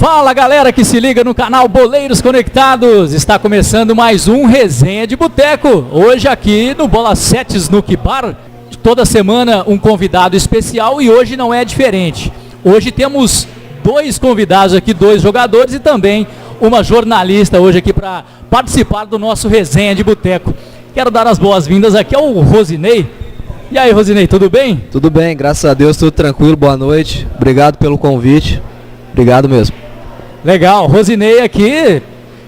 Fala galera que se liga no canal Boleiros Conectados, está começando mais um Resenha de Boteco, hoje aqui no Bola 7 Snook Bar, toda semana um convidado especial e hoje não é diferente. Hoje temos dois convidados aqui, dois jogadores e também uma jornalista hoje aqui para participar do nosso Resenha de Boteco. Quero dar as boas-vindas aqui ao Rosinei. E aí Rosinei, tudo bem? Tudo bem, graças a Deus, tudo tranquilo, boa noite, obrigado pelo convite, obrigado mesmo. Legal, Rosinei aqui,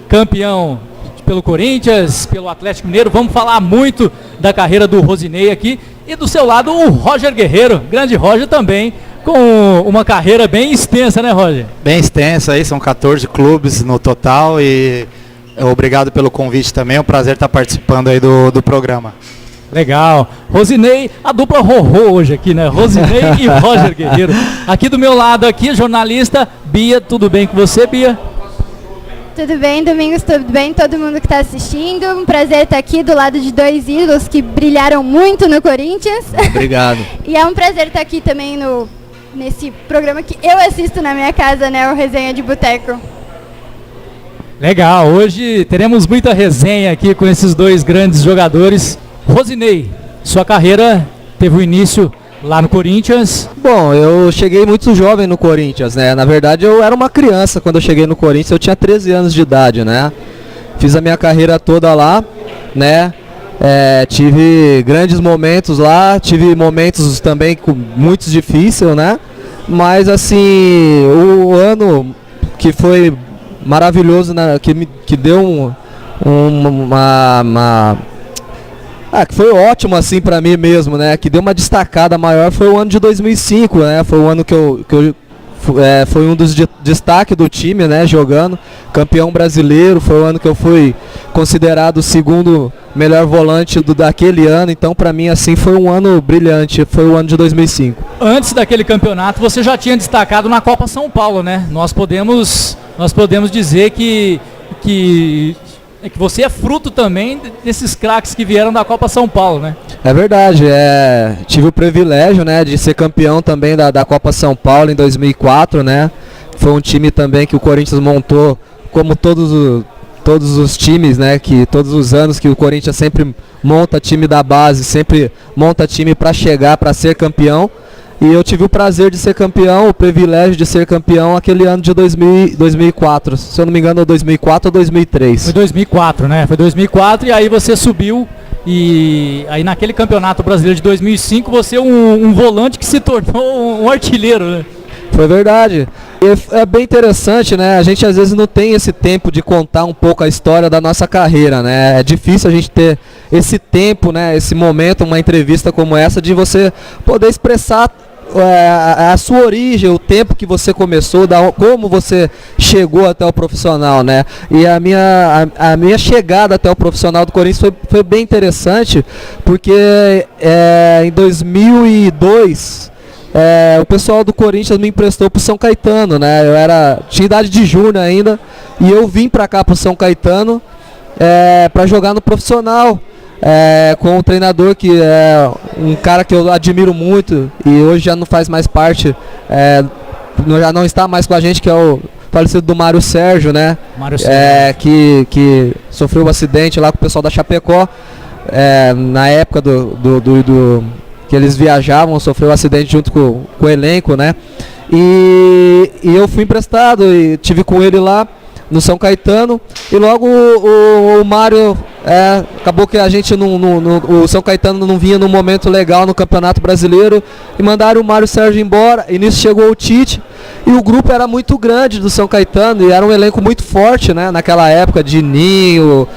campeão pelo Corinthians, pelo Atlético Mineiro. Vamos falar muito da carreira do Rosinei aqui. E do seu lado o Roger Guerreiro, grande Roger também, com uma carreira bem extensa, né Roger? Bem extensa aí, são 14 clubes no total e obrigado pelo convite também, é um prazer estar participando aí do programa. Legal, Rosinei, a dupla Rorô hoje aqui, né? Rosinei e Roger Guerreiro. Aqui do meu lado aqui, jornalista Bia, tudo bem com você, Bia? Tudo bem, Domingos, tudo bem? Todo mundo que está assistindo, um prazer estar aqui do lado de dois ídolos que brilharam muito no Corinthians. Obrigado. E é um prazer estar aqui também nesse programa que eu assisto na minha casa, né? O Resenha de Boteco. Legal, hoje teremos muita resenha aqui com esses dois grandes jogadores. Rosinei, sua carreira teve o início lá no Corinthians. Bom, eu cheguei muito jovem no Corinthians, né? Na verdade eu era uma criança quando eu cheguei no Corinthians, eu tinha 13 anos de idade, né? Fiz a minha carreira toda lá, né? Tive grandes momentos lá, tive momentos também muito difíceis, né? Mas assim, o ano que foi maravilhoso, né? Que deu que foi ótimo assim pra mim mesmo, né? Que deu uma destacada maior foi o ano de 2005, né? Foi o ano que eu foi um dos destaques do time, né? Jogando, campeão brasileiro, foi o ano que eu fui considerado o segundo melhor volante daquele ano. Então pra mim assim foi um ano brilhante, foi o ano de 2005. Antes daquele campeonato você já tinha destacado na Copa São Paulo, né? Nós podemos dizer que você é fruto também desses craques que vieram da Copa São Paulo, né? É verdade, tive o privilégio, né, de ser campeão também da Copa São Paulo em 2004, né? Foi um time também que o Corinthians montou, como todos os times, né, que todos os anos que o Corinthians sempre monta time da base, sempre monta time para chegar, para ser campeão. E eu tive o prazer de ser campeão, o privilégio de ser campeão aquele ano de 2004. Se eu não me engano, 2004 ou 2003. Foi 2004, né? Foi 2004 e aí você subiu e aí naquele campeonato brasileiro de 2005 você um volante que se tornou um artilheiro, né? Foi verdade. E é bem interessante, né? A gente às vezes não tem esse tempo de contar um pouco a história da nossa carreira, né? É difícil a gente ter esse tempo, né? Esse momento, uma entrevista como essa, de você poder expressar a sua origem, o tempo que você começou, como você chegou até o profissional, né? E a minha chegada até o profissional do Corinthians foi bem interessante, porque em 2002 o pessoal do Corinthians me emprestou pro São Caetano, né? Tinha idade de júnior ainda e eu vim pra cá pro São Caetano para jogar no profissional. Com um treinador que é um cara que eu admiro muito e hoje já não faz mais parte, já não está mais com a gente, que é o falecido do Mário Sérgio, né? Mário Sérgio. Que sofreu um acidente lá com o pessoal da Chapecó, na época que eles viajavam, sofreu um acidente junto com o elenco, né? E eu fui emprestado e tive com ele lá no São Caetano e logo o Mário acabou que a gente o São Caetano não vinha num momento legal no Campeonato Brasileiro e mandaram o Mário Sérgio embora e nisso chegou o Tite e o grupo era muito grande do São Caetano e era um elenco muito forte, né? Naquela época de Ninho,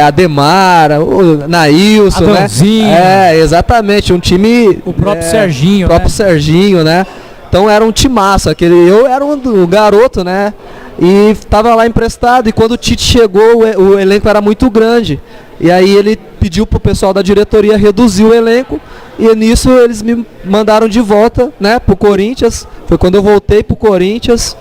Ademar, o Nailson, Adãozinho, né? Exatamente, um time... O próprio Serginho, o próprio Serginho, né? Então era um timaço, eu era um garoto, né? E estava lá emprestado, e quando o Tite chegou, o elenco era muito grande. E aí ele pediu pro pessoal da diretoria reduzir o elenco, e nisso eles me mandaram de volta, né, pro Corinthians. Foi quando eu voltei pro Corinthians.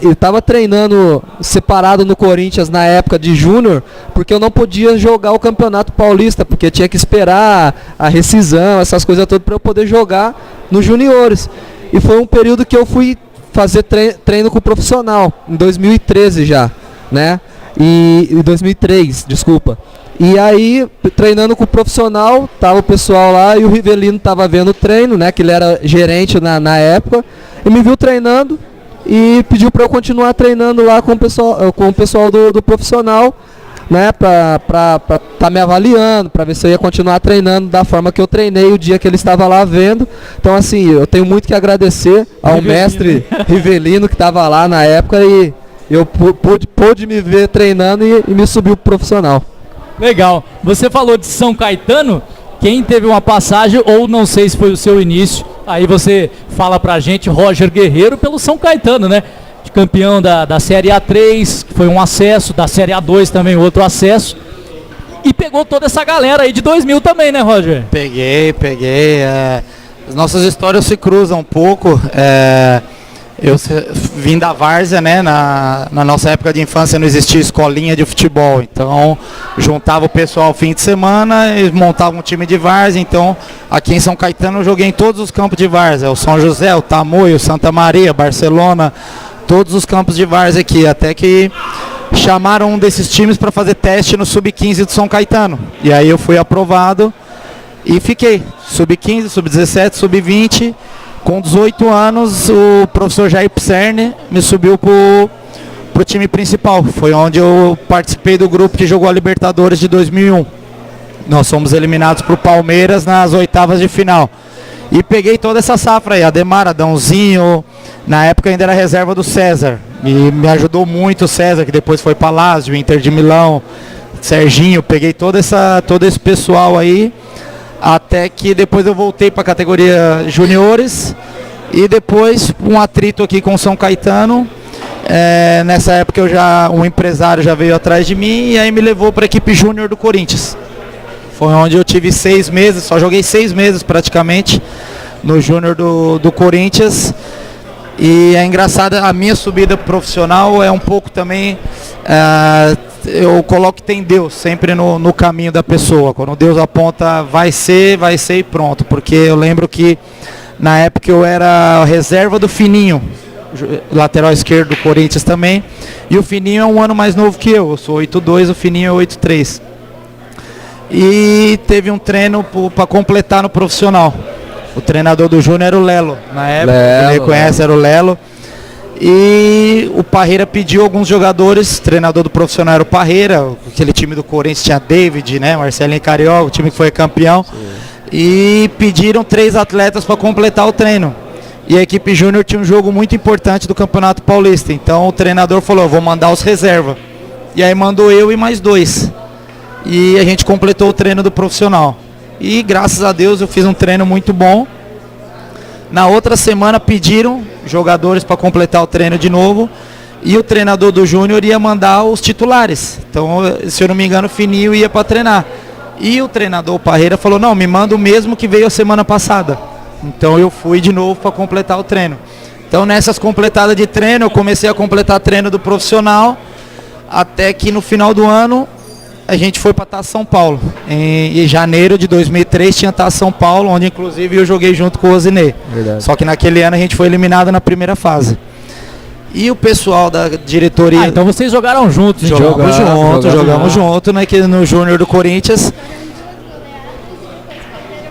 Eu estava treinando separado no Corinthians na época de júnior, porque eu não podia jogar o Campeonato Paulista, porque tinha que esperar a rescisão, essas coisas todas, para eu poder jogar nos juniores. E foi um período que eu fui fazer treino com o profissional, em 2013 já, né? Em 2003, desculpa. E aí, treinando com o profissional, tava o pessoal lá e o Rivelino tava vendo o treino, né? Que ele era gerente na época, e me viu treinando e pediu para eu continuar treinando lá com o pessoal do profissional, né? Pra tá me avaliando, para ver se eu ia continuar treinando da forma que eu treinei o dia que ele estava lá vendo. Então, assim, eu tenho muito que agradecer ao mestre Rivelino que estava lá na época e eu pude me ver treinando e me subiu pro profissional. Legal. Você falou de São Caetano, quem teve uma passagem, ou não sei se foi o seu início, aí você fala pra gente, Roger Guerreiro, pelo São Caetano, né? De campeão da Série A3, que foi um acesso, da Série A2 também outro acesso. E pegou toda essa galera aí de 2000 também, né, Roger? Peguei. As nossas histórias se cruzam um pouco. Eu vim da várzea, né? Na nossa época de infância não existia escolinha de futebol, então juntava o pessoal ao fim de semana e montava um time de várzea. Então aqui em São Caetano eu joguei em todos os campos de várzea, o São José, o Tamoio, Santa Maria, Barcelona, todos os campos de várzea aqui, até que chamaram um desses times para fazer teste no Sub-15 do São Caetano. E aí eu fui aprovado e fiquei, Sub-15, Sub-17, Sub-20. Com 18 anos, o professor Jair Pserni me subiu pro time principal. Foi onde eu participei do grupo que jogou a Libertadores de 2001. Nós fomos eliminados pro Palmeiras nas oitavas de final. E peguei toda essa safra aí, Ademar, Adãozinho, na época ainda era reserva do César. E me ajudou muito o César, que depois foi para Lazio, Inter de Milão, Serginho, peguei todo esse pessoal aí. Até que depois eu voltei para a categoria juniores e depois um atrito aqui com o São Caetano. Nessa época um empresário já veio atrás de mim e aí me levou para a equipe júnior do Corinthians. Foi onde eu tive 6 meses, só joguei 6 meses praticamente no júnior do Corinthians. E é engraçado, a minha subida profissional é um pouco também... eu coloco que tem Deus sempre no caminho da pessoa. Quando Deus aponta, vai ser e pronto. Porque eu lembro que na época eu era reserva do Fininho, lateral esquerdo do Corinthians também. E o Fininho é um ano mais novo que eu sou 8'2", o Fininho é 8'3". E teve um treino para completar no profissional. O treinador do Júnior era o Lelo. Na época, quem conhece, era o Lelo. E o Parreira pediu alguns jogadores, o treinador do profissional era o Parreira, aquele time do Corinthians tinha David, né, Marcelinho Carioca, o time que foi campeão. Sim. E pediram 3 atletas para completar o treino. E a equipe júnior tinha um jogo muito importante do Campeonato Paulista, então o treinador falou, vou mandar os reserva. E aí mandou eu e mais 2. E a gente completou o treino do profissional. E graças a Deus eu fiz um treino muito bom. Na outra semana pediram jogadores para completar o treino de novo e o treinador do Júnior ia mandar os titulares. Então, se eu não me engano, o Fininho ia para treinar. E o treinador Parreira falou, não, me manda o mesmo que veio a semana passada. Então eu fui de novo para completar o treino. Então nessas completadas de treino, eu comecei a completar treino do profissional, até que no final do ano a gente foi para Taça São Paulo. Em janeiro de 2003 tinha Taça São Paulo, onde inclusive eu joguei junto com o Rosinei. Verdade. Só que naquele ano a gente foi eliminado na primeira fase. E o pessoal da diretoria... então vocês jogaram juntos. Jogamos junto no Júnior do Corinthians.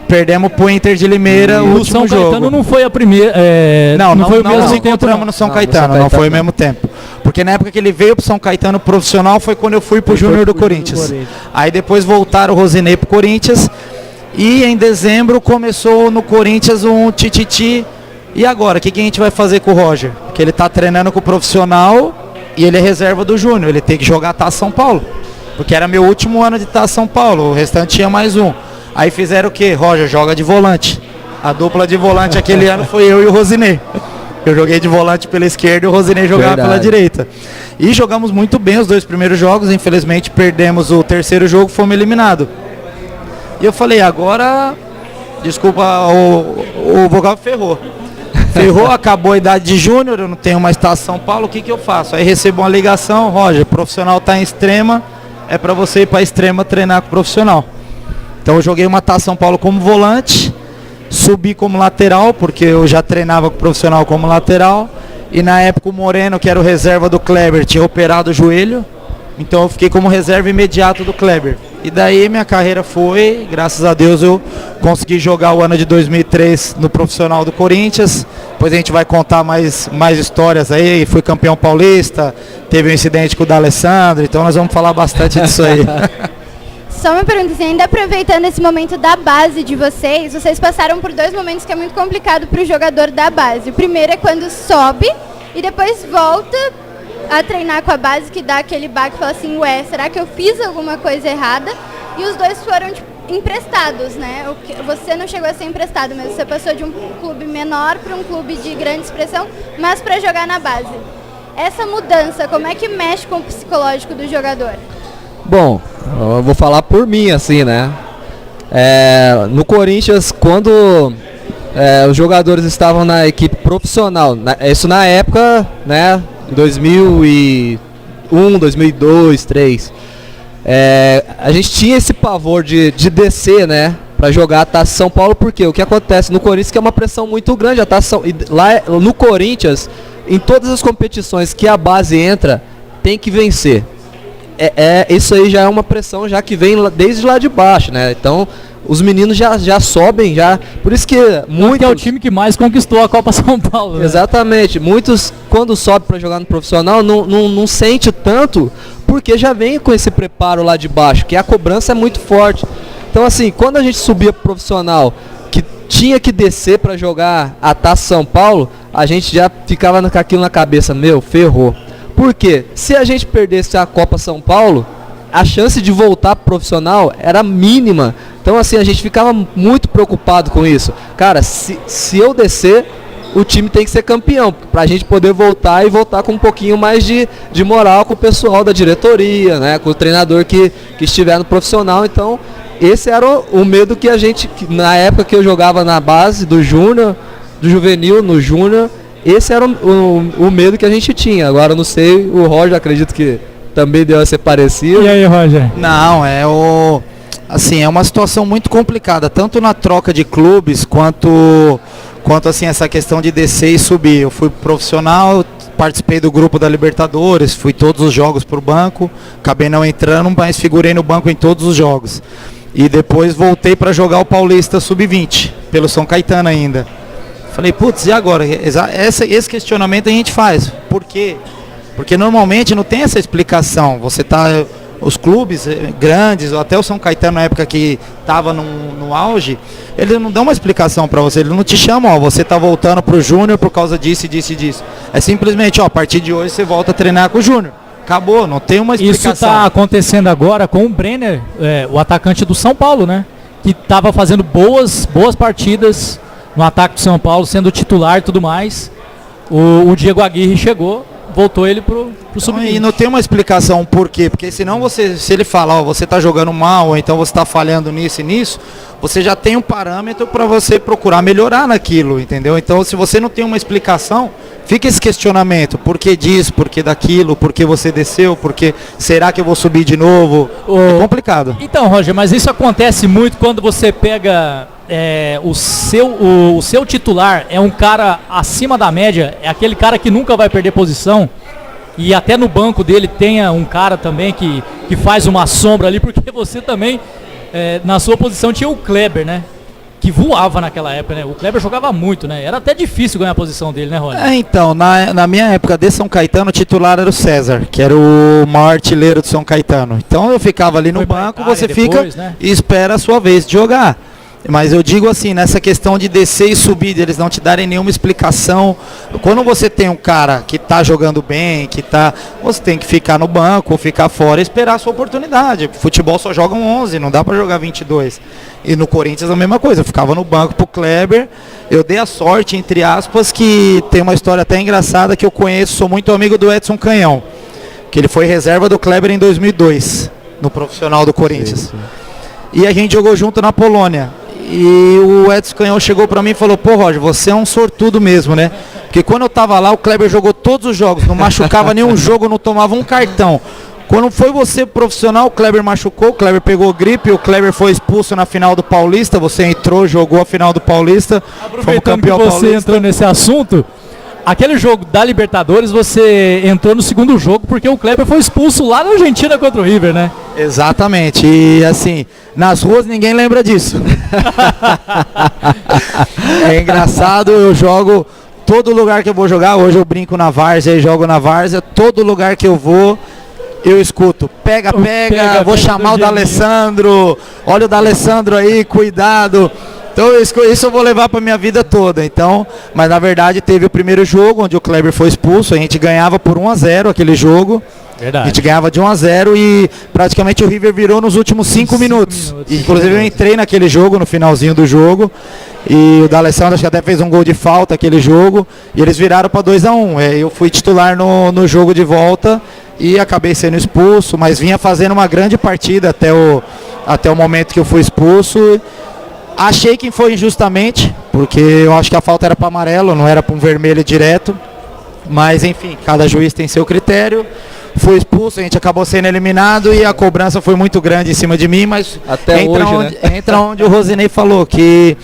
Perdemos pro Inter de Limeira o último jogo. São Caetano não foi a primeira... Não foi o mesmo nos encontramos no São Caetano, não foi o mesmo tempo. Porque na época que ele veio pro São Caetano profissional foi quando eu fui pro Júnior do Corinthians. Aí depois voltaram o Rosinei pro Corinthians. E em dezembro começou no Corinthians um tititi. E agora, o que a gente vai fazer com o Roger? Porque ele tá treinando com o profissional e ele é reserva do Júnior. Ele tem que jogar Taça São Paulo. Porque era meu último ano de Taça São Paulo, o restante tinha mais um. Aí fizeram o quê? Roger, joga de volante. A dupla de volante aquele ano foi eu e o Rosinei. Eu joguei de volante pela esquerda e o Rosinei jogava pela direita. E jogamos muito bem os 2 primeiros jogos. Infelizmente perdemos o terceiro jogo, fomos eliminados. E eu falei, agora... Desculpa, o vogal ferrou. Ferrou, acabou a idade de júnior, eu não tenho mais Taça São Paulo, o que eu faço? Aí recebo uma ligação, Roger, profissional tá em Extrema, é para você ir para Extrema treinar com o profissional. Então eu joguei uma Taça São Paulo como volante, subi como lateral, porque eu já treinava com o profissional como lateral, E na época o Moreno, que era o reserva do Kleber, tinha operado o joelho. Então eu fiquei como reserva imediato do Kleber. E daí minha carreira foi, graças a Deus eu consegui jogar o ano de 2003 no profissional do Corinthians. Depois a gente vai contar mais histórias aí. Fui campeão paulista, teve um incidente com o D'Alessandro, então nós vamos falar bastante disso aí. Só uma pergunta, assim, ainda aproveitando esse momento da base de vocês passaram por 2 momentos que é muito complicado para o jogador da base. O primeiro é quando sobe e depois volta a treinar com a base, que dá aquele baque e fala assim, ué, será que eu fiz alguma coisa errada? E os 2 foram tipo, emprestados, né? Você não chegou a ser emprestado, mas você passou de um clube menor para um clube de grande expressão, mas para jogar na base. Essa mudança, como é que mexe com o psicológico do jogador? Bom, eu vou falar por mim, assim, né? No Corinthians, quando os jogadores estavam na equipe profissional, isso na época, né? 2001, 2002, 2003. A gente tinha esse pavor de descer, né? Para jogar a Taça São Paulo, porque o que acontece no Corinthians é que é uma pressão muito grande. Lá no Corinthians, em todas as competições que a base entra, tem que vencer. Isso aí já é uma pressão já que vem desde lá de baixo, né? Então os meninos já sobem, por isso que muitos... é o time que mais conquistou a Copa São Paulo, né? Exatamente, muitos quando sobe para jogar no profissional não sente tanto, porque já vem com esse preparo lá de baixo, que a cobrança é muito forte. Então assim, quando a gente subia pro profissional, que tinha que descer para jogar a Taça São Paulo, a gente já ficava com aquilo na cabeça, ferrou. Porque se a gente perdesse a Copa São Paulo, a chance de voltar pro profissional era mínima. Então assim, a gente ficava muito preocupado com isso. Cara, se eu descer, o time tem que ser campeão, pra gente poder voltar e voltar com um pouquinho mais de moral com o pessoal da diretoria, né? Com o treinador que estiver no profissional. Então, esse era o medo que a gente, na época que eu jogava na base, do júnior, do juvenil, no júnior, esse era o medo que a gente tinha. Agora, eu não sei, o Roger, acredito que também deu a ser parecido. E aí, Roger? Não, assim, é uma situação muito complicada, tanto na troca de clubes, quanto assim, essa questão de descer e subir. Eu fui profissional, participei do grupo da Libertadores, fui todos os jogos pro banco, acabei não entrando, mas figurei no banco em todos os jogos. E depois voltei para jogar o Paulista Sub-20, pelo São Caetano ainda. Falei, putz, e agora? Esse questionamento a gente faz. Por quê? Porque normalmente não tem essa explicação. Você tá... Os clubes grandes, ou até o São Caetano na época que estava no auge, eles não dão uma explicação para você, eles não te chamam, você está voltando para o Júnior por causa disso e disso e disso. É simplesmente, a partir de hoje você volta a treinar com o Júnior. Acabou, não tem uma explicação. Isso está acontecendo agora com o Brenner, o atacante do São Paulo, né? Que estava fazendo boas partidas no ataque do São Paulo, sendo titular e tudo mais. O Diego Aguirre chegou, voltou ele pro sub-20. E não tem uma explicação por quê, porque senão se ele falar, você está jogando mal, ou então você está falhando nisso e nisso, você já tem um parâmetro para você procurar melhorar naquilo, entendeu? Então se você não tem uma explicação, fica esse questionamento, por que disso, por que daquilo, por que você desceu, por que será que eu vou subir de novo? É complicado. Então, Roger, mas isso acontece muito quando você pega... o seu titular é um cara acima da média, é aquele cara que nunca vai perder posição, e até no banco dele tenha um cara também que faz uma sombra ali, porque você também, na sua posição, tinha o Kleber, né? Que voava naquela época, né? O Kleber jogava muito, né? Era até difícil ganhar a posição dele, né, Roger? Então, na minha época de São Caetano, o titular era o César, que era o maior artilheiro de São Caetano. Então eu ficava ali no banco, você depois, fica, né? E espera a sua vez de jogar. Mas eu digo assim, nessa questão de descer e subir, eles não te darem nenhuma explicação. Quando você tem um cara que está jogando bem, você tem que ficar no banco, ou ficar fora e esperar a sua oportunidade. Futebol só jogam 11, não dá para jogar 22. E no Corinthians a mesma coisa, eu ficava no banco pro Kleber. Eu dei a sorte, entre aspas, que tem uma história até engraçada que eu conheço, sou muito amigo do Edson Canhão, que ele foi reserva do Kleber em 2002, no profissional do Corinthians. Sim. E a gente jogou junto na Polônia. E o Edson Canhão chegou pra mim e falou, pô, Roger, você é um sortudo mesmo, né? Porque quando eu tava lá, o Kleber jogou todos os jogos, não machucava nenhum jogo, não tomava um cartão. Quando foi você profissional, o Kleber machucou, o Kleber pegou gripe, o Kleber foi expulso na final do Paulista, você entrou, jogou a final do Paulista, fomos campeão paulista. Você entrou nesse assunto, aquele jogo da Libertadores, você entrou no segundo jogo porque o Kleber foi expulso lá na Argentina contra o River, né? Exatamente, e assim, nas ruas ninguém lembra disso. É engraçado, eu jogo todo lugar que eu vou jogar, hoje eu brinco na várzea e jogo na várzea, todo lugar que eu vou, eu escuto, pega, vou chamar o D'Alessandro, olha o D'Alessandro aí, cuidado. Então isso eu vou levar para minha vida toda. Então, mas na verdade teve o primeiro jogo onde o Kleber foi expulso, a gente ganhava por 1-0 aquele jogo. Verdade. A gente ganhava de 1-0 e praticamente o River virou nos últimos 5 minutos. Inclusive eu entrei naquele jogo, no finalzinho do jogo, e o D'Alessandro acho que até fez um gol de falta aquele jogo, e eles viraram para 2-1. Eu fui titular no jogo de volta e acabei sendo expulso, mas vinha fazendo uma grande partida até o momento que eu fui expulso. Achei que foi injustamente, porque eu acho que a falta era para amarelo, não era para um vermelho direto. Mas enfim, cada juiz tem seu critério. Fui expulso, a gente acabou sendo eliminado e a cobrança foi muito grande em cima de mim, mas até hoje, entra onde o Rosinei falou, que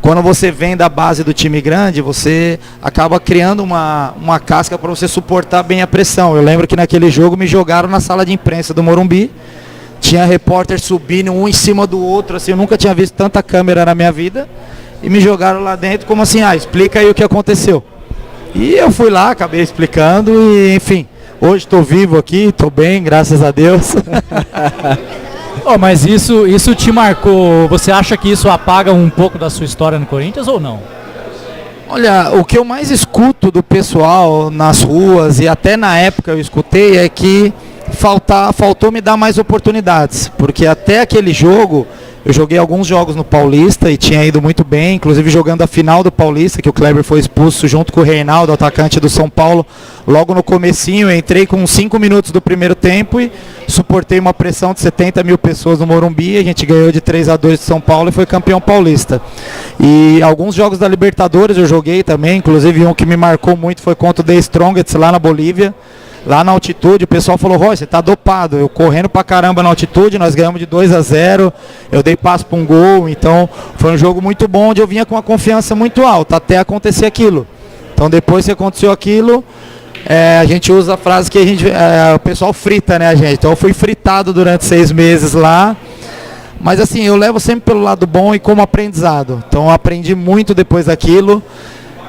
quando você vem da base do time grande, você acaba criando uma casca para você suportar bem a pressão. Eu lembro que naquele jogo me jogaram na sala de imprensa do Morumbi. Tinha repórter subindo um em cima do outro, assim, eu nunca tinha visto tanta câmera na minha vida. E me jogaram lá dentro como assim, explica aí o que aconteceu. E eu fui lá, acabei explicando e, enfim, hoje estou vivo aqui, estou bem, graças a Deus. Mas isso te marcou, você acha que isso apaga um pouco da sua história no Corinthians ou não? Olha, o que eu mais escuto do pessoal nas ruas e até na época eu escutei é que faltou me dar mais oportunidades, porque até aquele jogo eu joguei alguns jogos no Paulista e tinha ido muito bem, inclusive jogando a final do Paulista, que o Kleber foi expulso junto com o Reinaldo, atacante do São Paulo, logo no comecinho. Eu entrei com 5 minutos do primeiro tempo e suportei uma pressão de 70 mil pessoas no Morumbi. A gente ganhou de 3-2 de São Paulo e foi campeão paulista. E alguns jogos da Libertadores eu joguei também, inclusive um que me marcou muito foi contra o The Strongest lá na Bolívia. Lá na altitude, o pessoal falou, Roy, você tá dopado. Eu correndo pra caramba na altitude, nós ganhamos de 2-0, eu dei passo para um gol, então foi um jogo muito bom, onde eu vinha com uma confiança muito alta, até acontecer aquilo. Então depois que aconteceu aquilo, a gente usa a frase que o pessoal frita, né, a gente? Então eu fui fritado durante 6 meses lá, mas assim, eu levo sempre pelo lado bom e como aprendizado. Então eu aprendi muito depois daquilo,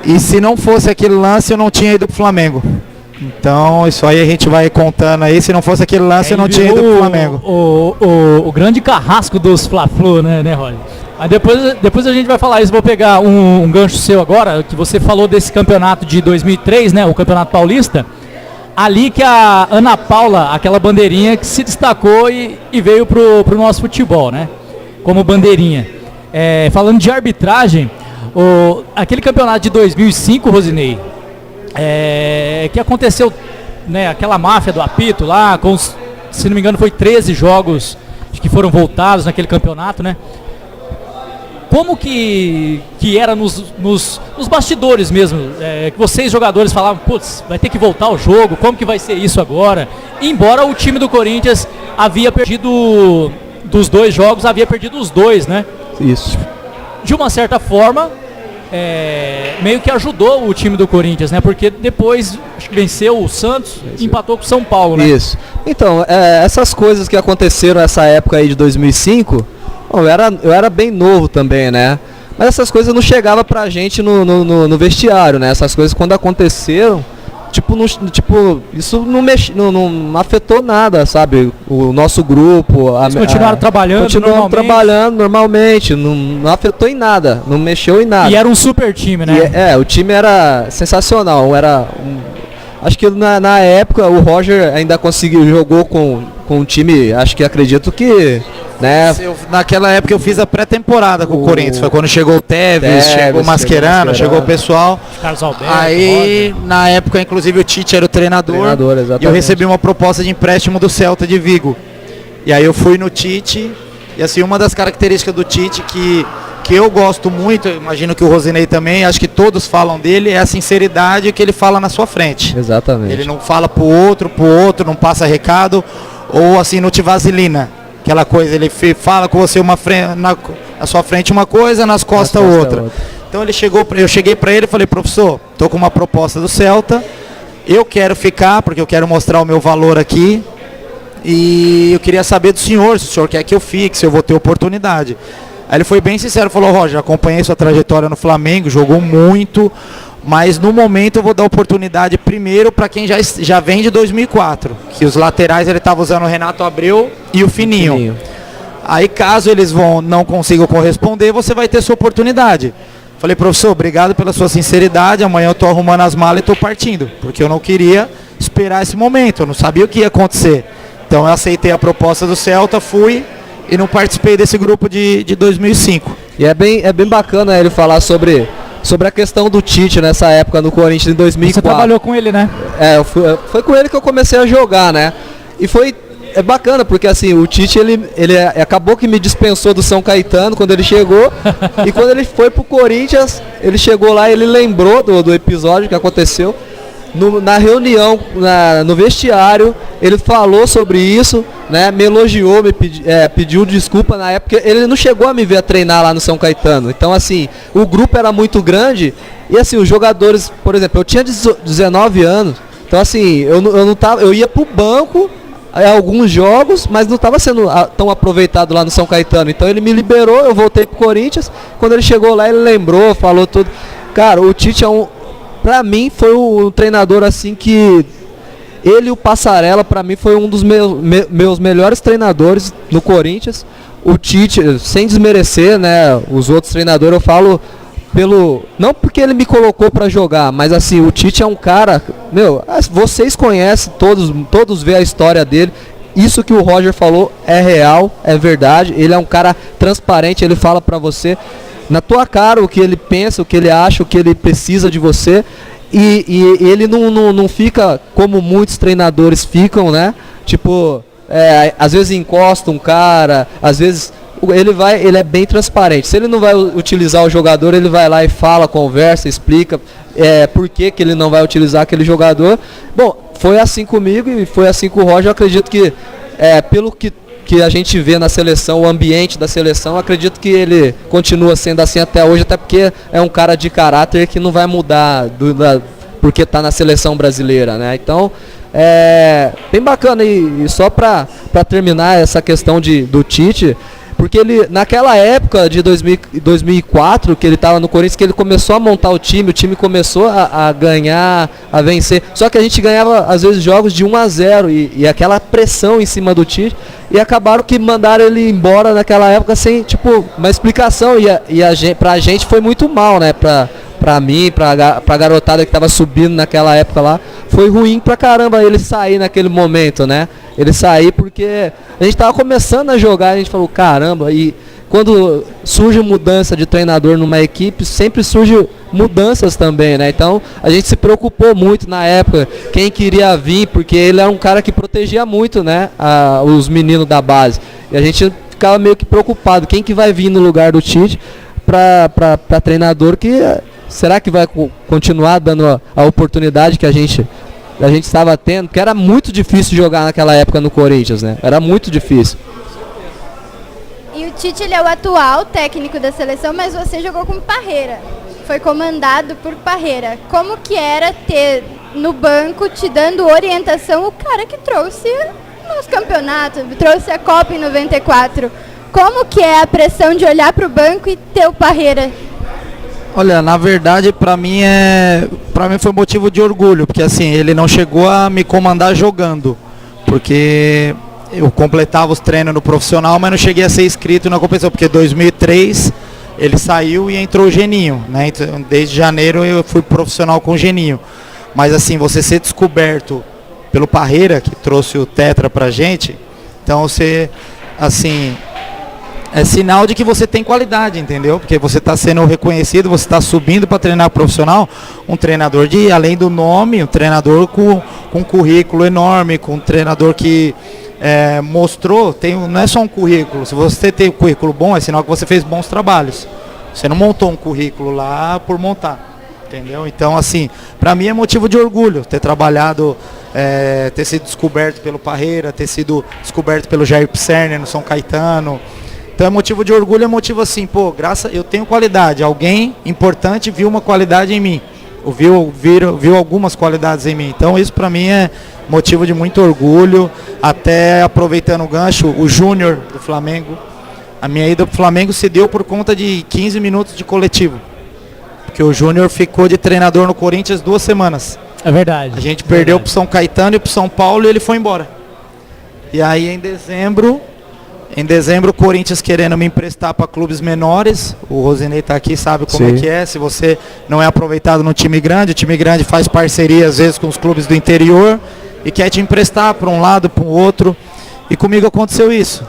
e se não fosse aquele lance, eu não tinha ido pro Flamengo. Então, isso aí a gente vai contando aí. Se não fosse aquele lance, eu não tinha ido pro Flamengo. O grande carrasco dos Fla-Flu, né, Roy? Aí depois a gente vai falar isso. Vou pegar um gancho seu agora, que você falou desse campeonato de 2003, né, o Campeonato Paulista. Ali que a Ana Paula, aquela bandeirinha que se destacou e veio pro nosso futebol, né, como bandeirinha. Falando de arbitragem, aquele campeonato de 2005, Rosinei, que aconteceu, né, aquela máfia do apito lá, se não me engano foi 13 jogos que foram voltados naquele campeonato, né? Como que era nos bastidores mesmo, que vocês jogadores falavam, putz, vai ter que voltar o jogo, como que vai ser isso agora? Embora o time do Corinthians havia perdido, dos 2 jogos, havia perdido os 2, né? Isso. De uma certa forma, meio que ajudou o time do Corinthians, né? Porque depois acho que venceu o Santos e empatou com o São Paulo, né? Isso. Então, essas coisas que aconteceram nessa época aí de 2005, eu era bem novo também, né? Mas essas coisas não chegavam pra gente no vestiário, né? Essas coisas quando aconteceram, isso não afetou nada, sabe? O nosso grupo. Eles continuaram trabalhando normalmente, não afetou em nada, não mexeu em nada. E era um super time, né? O time era sensacional, acho que na época o Roger ainda jogou com um time, acho que acredito que, né? Naquela época eu fiz a pré-temporada com o Corinthians, foi quando chegou o Tevez, chegou o Mascherano, chegou o pessoal. Carlos Alberto, aí, na época, inclusive, o Tite era o treinador e eu recebi uma proposta de empréstimo do Celta de Vigo. E aí eu fui no Tite, e assim, uma das características do Tite que eu gosto muito, imagino que o Rosinei também, acho que todos falam dele, é a sinceridade que ele fala na sua frente. Exatamente. Ele não fala pro outro, não passa recado, ou assim, não te vaselina. Aquela coisa, ele fala com você na sua frente uma coisa, nas costas outra. Então eu cheguei para ele e falei, professor, estou com uma proposta do Celta, eu quero ficar porque eu quero mostrar o meu valor aqui e eu queria saber do senhor, se o senhor quer que eu fique, se eu vou ter oportunidade. Aí ele foi bem sincero, falou, Roger, acompanhei sua trajetória no Flamengo, jogou muito, mas no momento eu vou dar oportunidade primeiro para quem já vem de 2004, que os laterais ele estava usando o Renato Abreu e o Fininho. Aí caso eles não consigam corresponder, você vai ter sua oportunidade. Falei, professor, obrigado pela sua sinceridade, amanhã eu estou arrumando as malas e estou partindo, porque eu não queria esperar esse momento, eu não sabia o que ia acontecer. Então eu aceitei a proposta do Celta, fui e não participei desse grupo de 2005. E é bem bacana ele falar sobre a questão do Tite nessa época no Corinthians em 2004. Você trabalhou com ele, né? Foi com ele que eu comecei a jogar, né? E é bacana, porque assim, o Tite, ele acabou que me dispensou do São Caetano quando ele chegou, e quando ele foi pro Corinthians, ele chegou lá e ele lembrou do episódio que aconteceu, na reunião, no vestiário, ele falou sobre isso, né, me elogiou, pediu desculpa na época, ele não chegou a me ver a treinar lá no São Caetano, então assim, o grupo era muito grande, e assim, os jogadores, por exemplo, eu tinha 19 anos, então assim, eu ia pro banco, alguns jogos, mas não estava sendo tão aproveitado lá no São Caetano. Então ele me liberou, eu voltei pro Corinthians. Quando ele chegou lá, ele lembrou, falou tudo. Cara, o Tite pra mim foi um treinador assim que ele e o Passarella, pra mim, foi um dos meus melhores treinadores no Corinthians. O Tite, sem desmerecer, né, os outros treinadores, eu falo não porque ele me colocou pra jogar, mas assim, o Tite é um cara, vocês conhecem, todos vê a história dele, isso que o Roger falou é real, é verdade, ele é um cara transparente, ele fala pra você, na tua cara, o que ele pensa, o que ele acha, o que ele precisa de você, e ele não fica como muitos treinadores ficam, né, tipo, às vezes encosta um cara, às vezes ele é bem transparente. Se ele não vai utilizar o jogador, ele vai lá e fala, conversa, explica por que ele não vai utilizar aquele jogador. Bom, foi assim comigo e foi assim com o Roger. Eu acredito que, pelo que a gente vê na seleção, o ambiente da seleção, acredito que ele continua sendo assim até hoje, até porque é um cara de caráter que não vai mudar porque está na seleção brasileira, né? Então, bem bacana. E só para terminar essa questão do Tite, porque ele, naquela época de 2004, que ele estava no Corinthians, que ele começou a montar o time começou a ganhar, a vencer. Só que a gente ganhava, às vezes, jogos de 1-0 e aquela pressão em cima do Tite. E acabaram que mandaram ele embora naquela época sem, tipo, uma explicação. Pra gente foi muito mal, né? Pra mim, pra garotada que tava subindo naquela época lá, foi ruim pra caramba ele sair naquele momento, né? Ele sair porque a gente tava começando a jogar, a gente falou, caramba, e quando surge mudança de treinador numa equipe, sempre surge mudanças também, né? Então, a gente se preocupou muito na época, quem queria vir, porque ele era um cara que protegia muito, né? Os meninos da base. E a gente ficava meio que preocupado, quem que vai vir no lugar do Tite pra treinador que... Será que vai continuar dando a oportunidade que a gente estava tendo? Porque era muito difícil jogar naquela época no Corinthians, né? Era muito difícil. E o Tite, ele é o atual técnico da seleção, mas você jogou com Parreira. Foi comandado por Parreira. Como que era ter no banco, te dando orientação, o cara que trouxe nos campeonatos, trouxe a Copa em 94. Como que é a pressão de olhar para o banco e ter o Parreira? Olha, na verdade, para mim foi motivo de orgulho, porque assim, ele não chegou a me comandar jogando, porque eu completava os treinos no profissional, mas não cheguei a ser inscrito na competição, porque em 2003 ele saiu e entrou o Geninho, né? Então, desde janeiro eu fui profissional com o Geninho. Mas assim, você ser descoberto pelo Parreira, que trouxe o Tetra pra gente, então você, assim... É sinal de que você tem qualidade, entendeu? Porque você está sendo reconhecido, você está subindo para treinar profissional, um treinador além do nome, um treinador com um currículo enorme, com um treinador que mostrou, não é só um currículo, se você tem um currículo bom, é sinal que você fez bons trabalhos. Você não montou um currículo lá por montar, entendeu? Então, assim, para mim é motivo de orgulho ter trabalhado, ter sido descoberto pelo Parreira, ter sido descoberto pelo Jair Pisserni no São Caetano. Então é motivo de orgulho, é motivo assim, pô, eu tenho qualidade, alguém importante viu uma qualidade em mim, viu algumas qualidades em mim. Então isso para mim é motivo de muito orgulho. Até aproveitando o gancho, o Júnior do Flamengo, a minha ida pro Flamengo se deu por conta de 15 minutos de coletivo, porque o Júnior ficou de treinador no Corinthians 2 semanas. É verdade. A gente perdeu pro São Caetano e pro São Paulo e ele foi embora. E aí em dezembro o Corinthians querendo me emprestar para clubes menores. O Rosinei está aqui, sabe como Sim. é que é. Se você não é aproveitado no time grande, o time grande faz parceria às vezes com os clubes do interior e quer te emprestar para um lado, para o outro. E comigo aconteceu isso.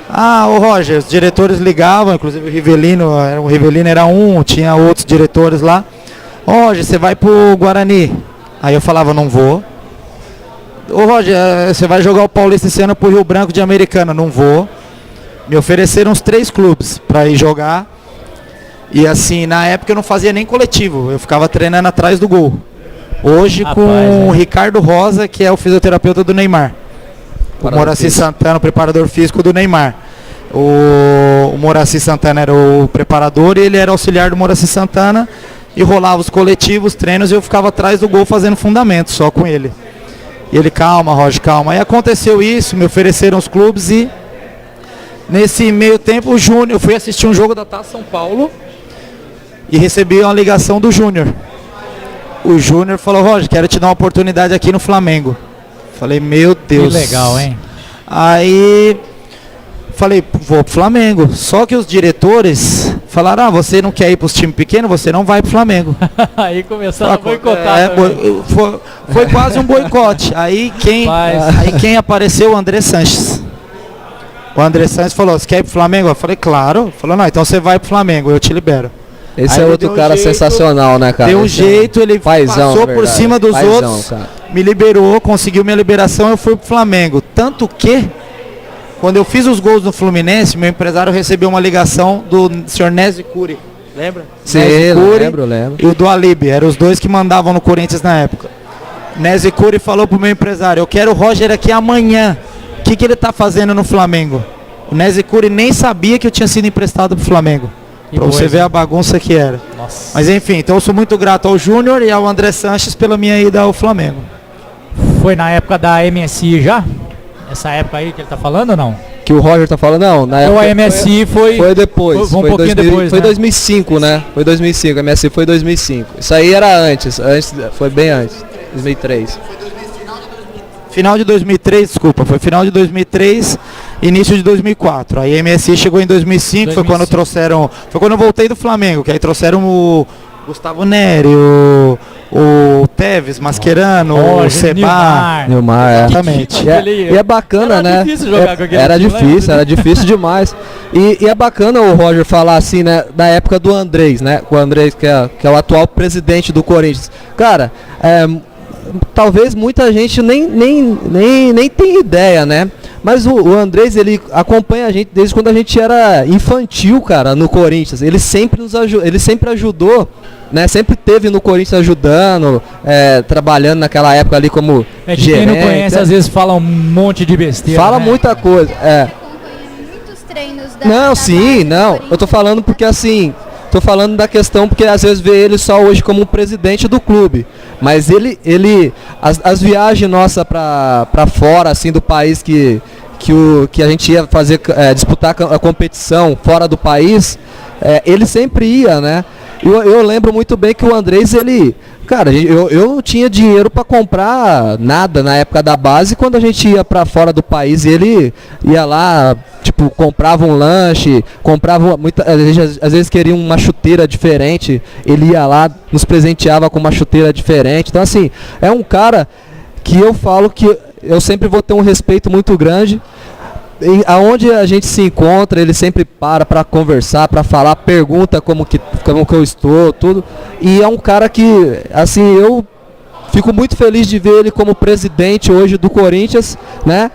Ô Roger, os diretores ligavam, inclusive o Rivelino era um, tinha outros diretores lá. Roger, você vai pro Guarani. Aí eu falava, não vou. Ô Roger, você vai jogar o Paulista esse ano pro Rio Branco de Americana. Não vou. Me ofereceram uns 3 clubes para ir jogar. E assim, na época eu não fazia nem coletivo. Eu ficava treinando atrás do gol. Hoje com o Ricardo Rosa, que é o fisioterapeuta do Neymar. O Moraci Santana, o preparador físico do Neymar. O Moraci Santana era o preparador e ele era auxiliar do Moraci Santana. E rolava os coletivos, treinos, e eu ficava atrás do gol fazendo fundamento, só com ele. E ele, calma, Roger, calma. Aí aconteceu isso, me ofereceram os clubes e nesse meio tempo o Júnior, eu fui assistir um jogo da Taça São Paulo e recebi uma ligação do Júnior. O Júnior falou, Roger, quero te dar uma oportunidade aqui no Flamengo. Falei, meu Deus. Que legal, hein? Aí falei, vou pro Flamengo. Só que os diretores falaram, você não quer ir pros times pequenos, você não vai pro Flamengo. Aí começaram a boicotar. Foi quase um boicote. Aí quem apareceu? O André Sanches. O André Sanches falou, você quer ir pro Flamengo? Eu falei, claro. Falou, não, então você vai pro Flamengo, eu te libero. Esse aí é outro cara sensacional, né, cara? Deu um jeito, ele passou por cima dos outros, cara. Me liberou, conseguiu minha liberação, eu fui pro Flamengo. Tanto que, quando eu fiz os gols no Fluminense, meu empresário recebeu uma ligação do Sr. Nézio Cury. Lembra? Sim, lembro. E o do Alibi, eram os dois que mandavam no Corinthians na época. Nézio Cury falou pro meu empresário, eu quero o Roger aqui amanhã. O que ele tá fazendo no Flamengo? O Nézio Cury nem sabia que eu tinha sido emprestado pro Flamengo. Pra você ver a bagunça que era. Nossa. Mas enfim, então eu sou muito grato ao Júnior e ao André Sanches pela minha ida ao Flamengo. Foi na época da MSI já? Essa época aí que ele tá falando ou não? Que o Roger tá falando? Não, na época. Ou a MSI foi depois. Foi um pouquinho depois, Foi né? 2005, né? Foi 2005, a MSI foi 2005. Isso aí era antes, foi bem antes, 2003. Final de 2003, desculpa, foi final de 2003, início de 2004. Aí a MSI chegou em 2005, foi quando trouxeram, foi quando eu voltei do Flamengo, que aí trouxeram o Gustavo Neri, o Teves, Mascherano, o Seba. Nilmar, exatamente. E é bacana, era né? Difícil jogar com aquele era time, difícil, era difícil demais. E é bacana o Roger falar assim, né? Da época do Andrés, né? O Andrés, que é o atual presidente do Corinthians. Cara, talvez muita gente nem tem ideia, né? Mas o Andrés, ele acompanha a gente desde quando a gente era infantil, cara, no Corinthians. Ele sempre ajudou, né? Sempre teve no Corinthians ajudando, trabalhando naquela época ali como que gerente. Quem não conhece, às vezes fala um monte de besteira. Fala né? muita coisa, Muitos treinos Não. Eu tô falando porque assim... Tô falando da questão porque às vezes vê ele só hoje como um presidente do clube. Mas as viagens nossas pra fora, assim, do país que a gente ia fazer, disputar a competição fora do país, ele sempre ia, né? Eu lembro muito bem que o Andrés, cara, eu não tinha dinheiro para comprar nada na época da base. Quando a gente ia para fora do país, ele ia lá, tipo, comprava um lanche, às vezes queria uma chuteira diferente, ele ia lá, nos presenteava com uma chuteira diferente. Então, assim, é um cara que eu falo que eu sempre vou ter um respeito muito grande. Aonde a gente se encontra, ele sempre para conversar, para falar, pergunta como que eu estou, tudo. E é um cara que, assim, eu fico muito feliz de ver ele como presidente hoje do Corinthians, né?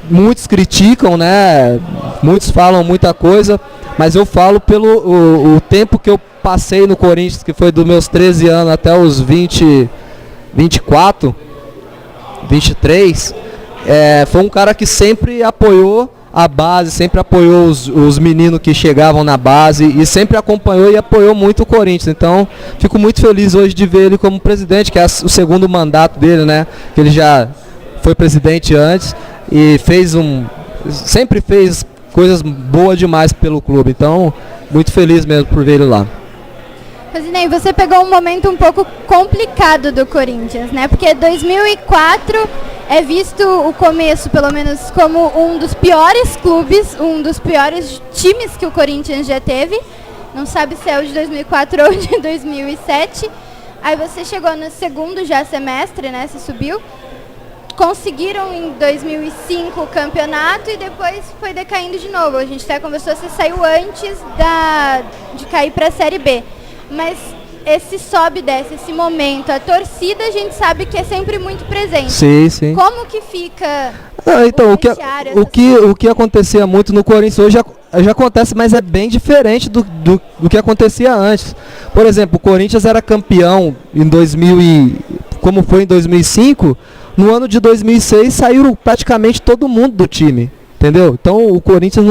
Muitos criticam, né? Muitos falam muita coisa, mas eu falo pelo o tempo que eu passei no Corinthians, que foi dos meus 13 anos até os 24, 23. Foi um cara que sempre apoiou a base, sempre apoiou os meninos que chegavam na base e sempre acompanhou e apoiou muito o Corinthians. Então, fico muito feliz hoje de ver ele como presidente, que é o segundo mandato dele, né? Que ele já foi presidente antes e sempre fez coisas boas demais pelo clube. Então, muito feliz mesmo por ver ele lá. Rosinei, você pegou um momento um pouco complicado do Corinthians, né? Porque 2004 é visto o começo, pelo menos, como um dos piores clubes, um dos piores times que o Corinthians já teve. Não sabe se é o de 2004 ou de 2007. Aí você chegou no segundo já semestre, né? Você subiu. Conseguiram em 2005 o campeonato e depois foi decaindo de novo. A gente até conversou, você saiu antes de cair para a Série B. Mas esse sobe e desce, esse momento, a torcida a gente sabe que é sempre muito presente. Sim, sim. Como que fica então, o que acontecia muito no Corinthians hoje já acontece, mas é bem diferente do que acontecia antes. Por exemplo, o Corinthians era campeão em 2000 como foi em 2005, no ano de 2006 saiu praticamente todo mundo do time. Entendeu? Então o Corinthians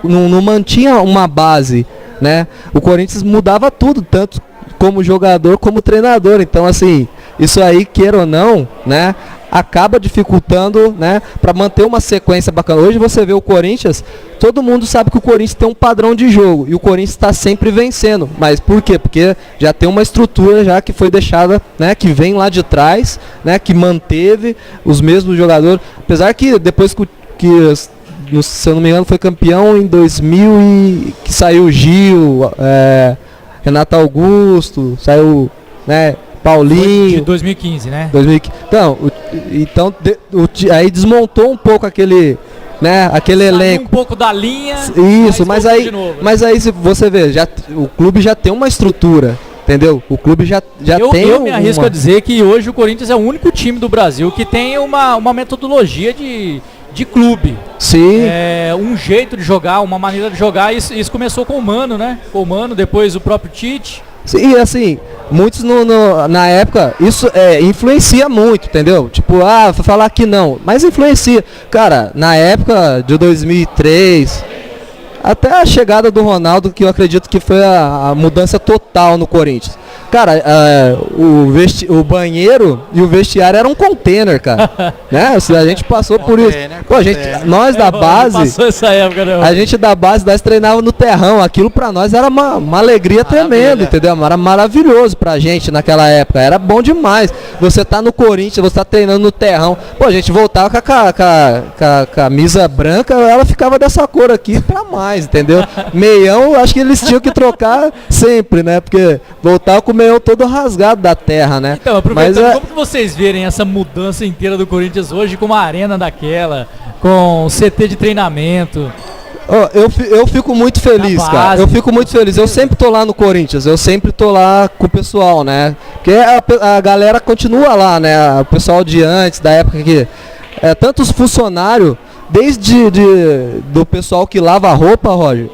não mantinha uma base, né? O Corinthians mudava tudo, tanto como jogador como treinador. Então, assim, isso aí, queira ou não, né, acaba dificultando, né, para manter uma sequência bacana. Hoje você vê o Corinthians, todo mundo sabe que o Corinthians tem um padrão de jogo e o Corinthians está sempre vencendo. Mas por quê? Porque já tem uma estrutura já que foi deixada, né, que vem lá de trás, né, que manteve os mesmos jogadores. Apesar que depois se eu não me engano, foi campeão em 2000 que saiu Gil, Renato Augusto, saiu, né, Paulinho. Foi de 2015, né? 2015. Então aí desmontou um pouco aquele, né, aquele saiu elenco. Um pouco da linha. Isso, mas aí se você vê, o clube já tem uma estrutura. Entendeu? O clube já tem. Eu me arrisco a dizer que hoje o Corinthians é o único time do Brasil que tem uma metodologia de clube. Sim. Um jeito de jogar, uma maneira de jogar. Isso começou com o Mano, né? Com o Mano, depois o próprio Tite. Sim, e assim, muitos na época, isso influencia muito, entendeu? Tipo, falar que não, mas influencia. Cara, na época de 2003, até a chegada do Ronaldo, que eu acredito que foi a mudança total no Corinthians. Cara, o banheiro e o vestiário era um container, cara. Né? A gente passou por isso. Pô, nós da base, passou essa época, né? a gente da base, nós treinava no terrão. Aquilo pra nós era uma alegria tremenda, entendeu? Era maravilhoso pra gente naquela época. Era bom demais. Você tá no Corinthians, você tá treinando no terrão. Pô, a gente voltava com a camisa branca, ela ficava dessa cor aqui pra mais, entendeu? Meião, acho que eles tinham que trocar sempre, né? Porque voltava com o meião todo rasgado da terra, né? Então, aproveitando, como que vocês verem essa mudança inteira do Corinthians hoje, com uma arena daquela, com CT de treinamento? Eu fico muito feliz, cara. Eu fico muito feliz. Eu sempre tô lá no Corinthians, eu sempre tô lá com o pessoal, né? Porque a galera continua lá, né? O pessoal de antes, da época que... tantos funcionários, desde do pessoal que lava a roupa, Roger,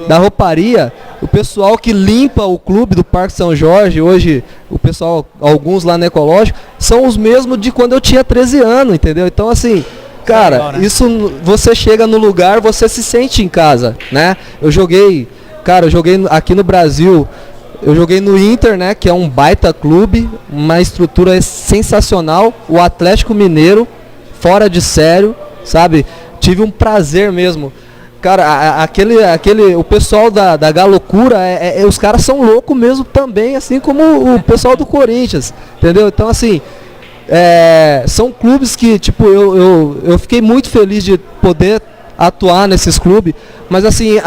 da rouparia, o pessoal que limpa o clube do Parque São Jorge, hoje o pessoal, alguns lá no Ecológico, são os mesmos de quando eu tinha 13 anos, entendeu? Então, assim, cara, legal, né? Isso, você chega no lugar, você se sente em casa, né? Eu joguei aqui no Brasil, eu joguei no Inter, né, que é um baita clube, uma estrutura sensacional, o Atlético Mineiro, fora de sério, sabe? Tive um prazer mesmo. Cara, o pessoal da Galocura, os caras são loucos mesmo também, assim como o pessoal do Corinthians, entendeu? Então, assim, são clubes que, tipo, eu fiquei muito feliz de poder atuar nesses clubes, mas assim,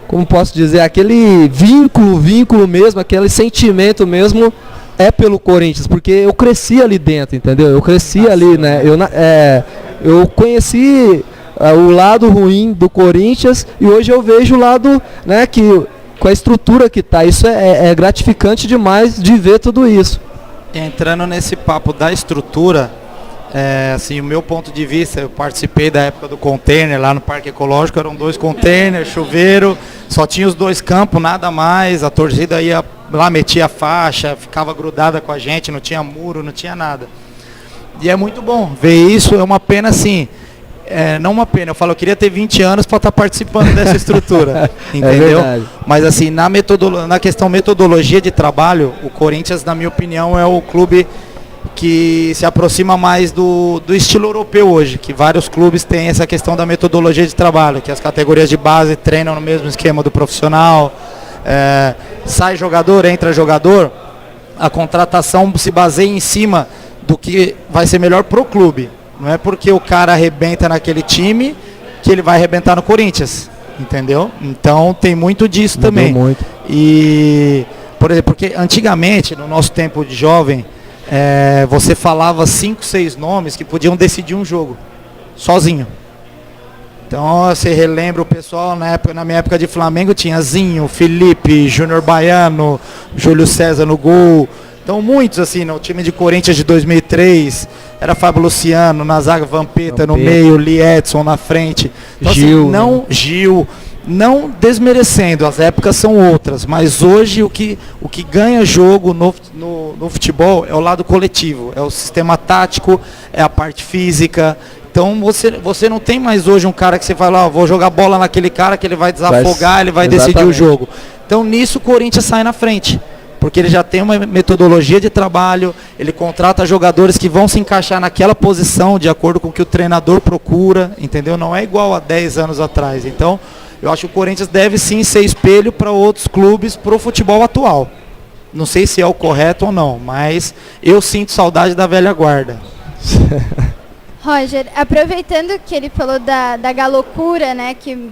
como posso dizer, aquele vínculo mesmo, aquele sentimento mesmo, pelo Corinthians, porque eu cresci ali dentro, entendeu? Eu cresci ali, né? Eu conheci o lado ruim do Corinthians e hoje eu vejo o lado, né, que com a estrutura que tá. Isso é gratificante demais de ver tudo isso. Entrando nesse papo da estrutura, assim, o meu ponto de vista, eu participei da época do container lá no Parque Ecológico, eram 2 containers, chuveiro, só tinha os 2 campos, nada mais, a torcida ia lá, metia a faixa, ficava grudada com a gente, não tinha muro, não tinha nada. E é muito bom ver isso, é uma pena assim, não uma pena, eu queria ter 20 anos para estar participando dessa estrutura, entendeu? Mas assim, na questão metodologia de trabalho, o Corinthians, na minha opinião, é o clube que se aproxima mais do estilo europeu hoje, que vários clubes têm essa questão da metodologia de trabalho, que as categorias de base treinam no mesmo esquema do profissional, sai jogador, entra jogador, a contratação se baseia em cima do que vai ser melhor pro clube. Não é porque o cara arrebenta naquele time que ele vai arrebentar no Corinthians, entendeu? Então tem muito disso também. Muito. E, por exemplo, porque antigamente, no nosso tempo de jovem, você falava 5, 6 nomes que podiam decidir um jogo, sozinho. Então você relembra o pessoal, na minha época de Flamengo tinha Zinho, Felipe, Júnior Baiano, Júlio César no gol. Então muitos assim, no time de Corinthians de 2003, era Fábio Luciano, na zaga Vampeta no meio, Lee Edson na frente. Então, Gil, assim, Gil, não desmerecendo, as épocas são outras, mas hoje o que ganha jogo no futebol é o lado coletivo, é o sistema tático, é a parte física. Então você não tem mais hoje um cara que você vai lá, vou jogar bola naquele cara que ele vai desafogar, ele vai decidir o jogo. Então nisso o Corinthians sai na frente, porque ele já tem uma metodologia de trabalho, ele contrata jogadores que vão se encaixar naquela posição de acordo com o que o treinador procura, entendeu? Não é igual a 10 anos atrás. Então eu acho que o Corinthians deve sim ser espelho para outros clubes, para o futebol atual. Não sei se é o correto ou não, mas eu sinto saudade da velha guarda. Roger, aproveitando que ele falou da galocura, né, que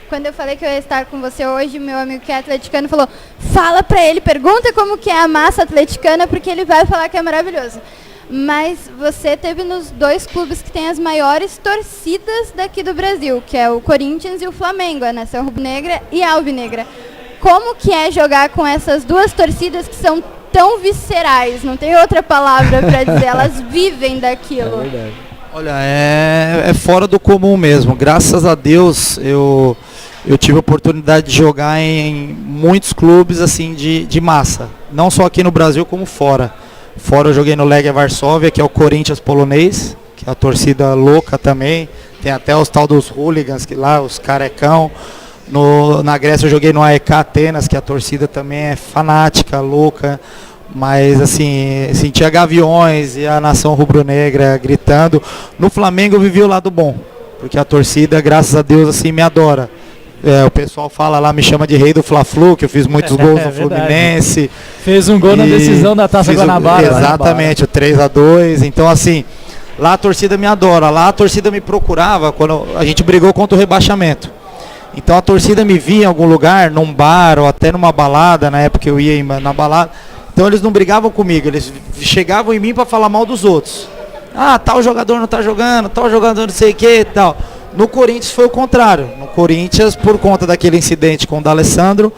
quando eu falei que eu ia estar com você hoje, meu amigo que é atleticano falou, fala pra ele, pergunta como que é a massa atleticana, porque ele vai falar que é maravilhoso. Mas você teve nos 2 clubes que têm as maiores torcidas daqui do Brasil, que é o Corinthians e o Flamengo, a Nação Rubro-Negra e a Alvinegra. Como que é jogar com essas 2 torcidas que são tão viscerais, não tem outra palavra para dizer, elas vivem daquilo. É verdade. Olha, é fora do comum mesmo. Graças a Deus eu tive a oportunidade de jogar em muitos clubes assim de massa. Não só aqui no Brasil como fora. Fora eu joguei no Legia Varsóvia, que é o Corinthians polonês, que é a torcida louca também. Tem até os tal dos hooligans, que lá, os carecão. Na Grécia eu joguei no AEK Atenas, que a torcida também é fanática, louca. Mas assim, sentia gaviões e a nação rubro-negra gritando. No Flamengo eu vivi o lado bom, porque a torcida, graças a Deus, assim, me adora. O pessoal fala lá, me chama de rei do Fla-Flu, que eu fiz muitos gols no Fluminense. Fez um gol na decisão da Taça Guanabara. Exatamente, o 3-2. Então assim, lá a torcida me adora. Lá a torcida me procurava quando a gente brigou contra o rebaixamento. Então a torcida me via em algum lugar, num bar ou até numa balada, na época eu ia na balada. Então eles não brigavam comigo, eles chegavam em mim para falar mal dos outros. Ah, tal jogador não tá jogando, tal jogador não sei o que e tal. No Corinthians foi o contrário. No Corinthians, por conta daquele incidente com o D'Alessandro,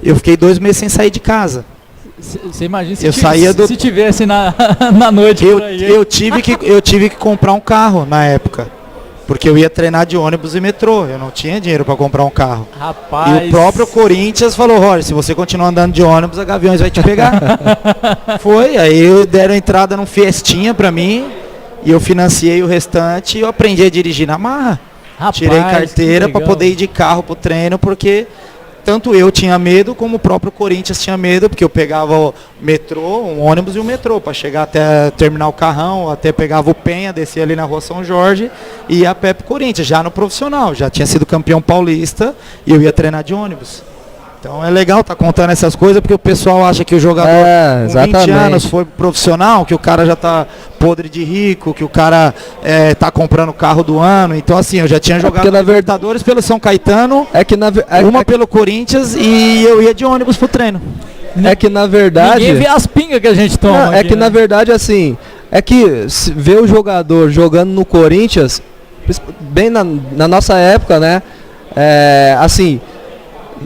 eu fiquei 2 meses sem sair de casa. Você imagina se tivesse na noite por aí. Eu tive que comprar um carro na época. Porque eu ia treinar de ônibus e metrô, eu não tinha dinheiro para comprar um carro. Rapaz. E o próprio Corinthians falou, Roger, se você continuar andando de ônibus, a Gaviões vai te pegar. Foi, aí deram entrada num Fiestinha para mim, e eu financiei o restante e eu aprendi a dirigir na marra. Rapaz, tirei carteira para poder ir de carro pro treino, porque tanto eu tinha medo, como o próprio Corinthians tinha medo, porque eu pegava o metrô, um ônibus e um metrô, para chegar até terminar o Carrão, até pegava o Penha, descia ali na Rua São Jorge e ia a pé pro Corinthians, já no profissional, já tinha sido campeão paulista e eu ia treinar de ônibus. Então é legal estar contando essas coisas, porque o pessoal acha que o jogador com 20 anos foi profissional, que o cara já tá podre de rico, que o cara tá comprando o carro do ano. Então assim, eu já tinha jogado na Libertadores pelo São Caetano, pelo Corinthians, e eu ia de ônibus pro treino. É que na verdade... Ninguém vê as pingas que a gente toma. Não, é que na verdade assim, é que ver o jogador jogando no Corinthians, bem na nossa época, né, assim...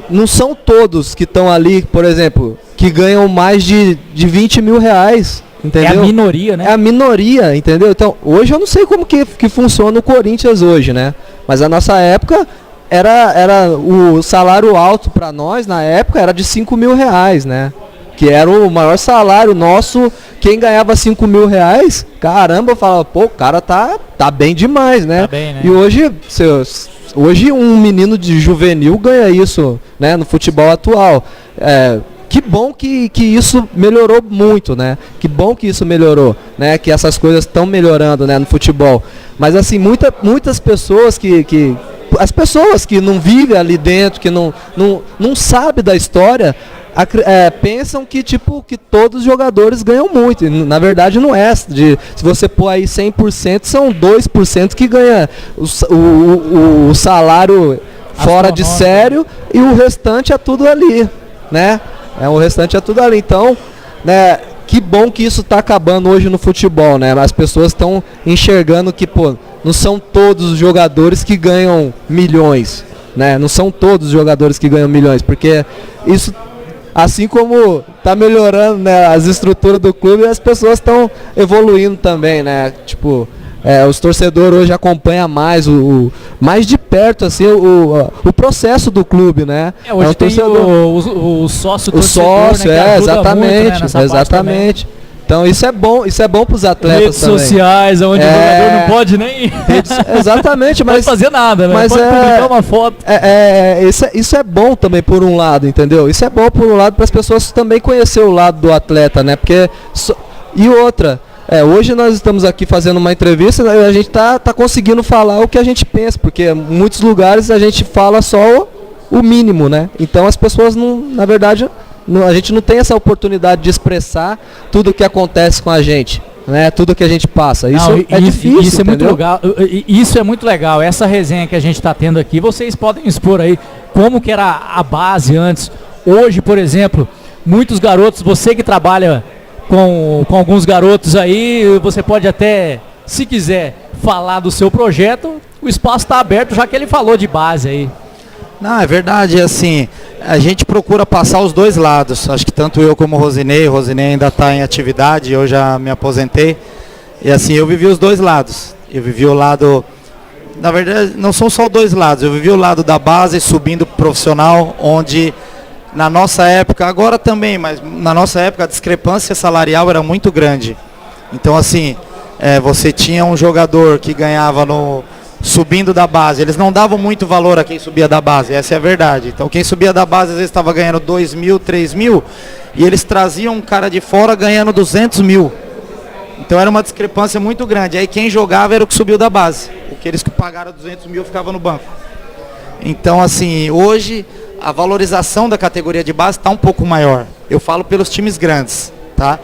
Não são todos que estão ali, por exemplo, que ganham mais de 20 mil reais, entendeu? É a minoria, né? É a minoria, entendeu? Então, hoje eu não sei como que funciona o Corinthians hoje, né? Mas a nossa época, era o salário alto para nós, na época, era de 5 mil reais, né? que era o maior salário nosso, quem ganhava 5 mil reais, caramba, eu falava, pô, o cara tá bem demais, né? Tá bem, né? E hoje um menino de juvenil ganha isso, né, no futebol atual. Que bom que isso melhorou muito, né? Que bom que isso melhorou, né? Que essas coisas estão melhorando, né, no futebol. Mas assim, muitas pessoas as pessoas que não vivem ali dentro, que não sabem da história, pensam que que todos os jogadores ganham muito. E, na verdade não é. Se você pôr aí 100%, são 2% que ganha o salário fora de sério, e o restante é tudo ali, né? O restante é tudo ali. Então, né, que bom que isso está acabando hoje no futebol, né? As pessoas estão enxergando que, pô, não são todos os jogadores que ganham milhões, né? Não são todos os jogadores que ganham milhões, porque isso, assim como está melhorando, né, as estruturas do clube, as pessoas estão evoluindo também, né? Tipo, os torcedores hoje acompanham mais mais de perto assim o processo do clube, né? Hoje tem o sócio torcedor, né, que ajuda exatamente, muito, né, exatamente. Então isso é bom para os atletas redes também. Sociais, onde o jogador não pode nem exatamente, mas pode fazer nada, né? Mas pode publicar uma foto. Isso é bom também por um lado, entendeu? Isso é bom por um lado para as pessoas também conhecer o lado do atleta, né? Porque e outra, hoje nós estamos aqui fazendo uma entrevista, né, e a gente tá conseguindo falar o que a gente pensa, porque em muitos lugares a gente fala só o mínimo, né? Então as pessoas na verdade, a gente não tem essa oportunidade de expressar tudo o que acontece com a gente, né? Tudo que a gente passa. Isso é difícil. Isso é muito entendeu? legal. Isso é muito legal. Essa resenha que a gente está tendo aqui, vocês podem expor aí como que era a base antes. Hoje, por exemplo, muitos garotos, você que trabalha com alguns garotos aí, você pode até, se quiser, falar do seu projeto, o espaço está aberto, já que ele falou de base aí. Não, é verdade, assim, a gente procura passar os dois lados. Acho que tanto eu como o Rosinei ainda está em atividade, eu já me aposentei. E assim, eu vivi os dois lados. Eu vivi o lado, na verdade, não são só dois lados, eu vivi o lado da base, subindo pro profissional, onde na nossa época, agora também, mas na nossa época a discrepância salarial era muito grande. Então assim, você tinha um jogador que ganhava subindo da base, eles não davam muito valor a quem subia da base, essa é a verdade. Então quem subia da base às vezes estava ganhando 2 mil, 3 mil, e eles traziam um cara de fora ganhando 200 mil. Então era uma discrepância muito grande. Aí quem jogava era o que subiu da base, aqueles que pagaram 200 mil ficavam no banco. Então assim, hoje a valorização da categoria de base está um pouco maior. Eu falo pelos times grandes, tá?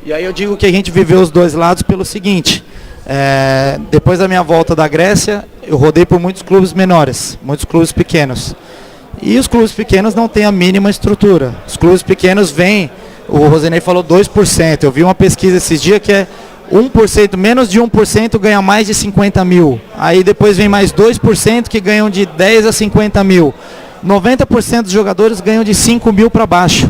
E aí eu digo que a gente viveu os dois lados pelo seguinte: depois da minha volta da Grécia, eu rodei por muitos clubes menores, muitos clubes pequenos. E os clubes pequenos não têm a mínima estrutura. Os clubes pequenos vêm, o Rosinei falou 2%. Eu vi uma pesquisa esses dias que é 1%, menos de 1% ganha mais de 50 mil. Aí depois vem mais 2% que ganham de 10 a 50 mil. 90% dos jogadores ganham de 5 mil para baixo.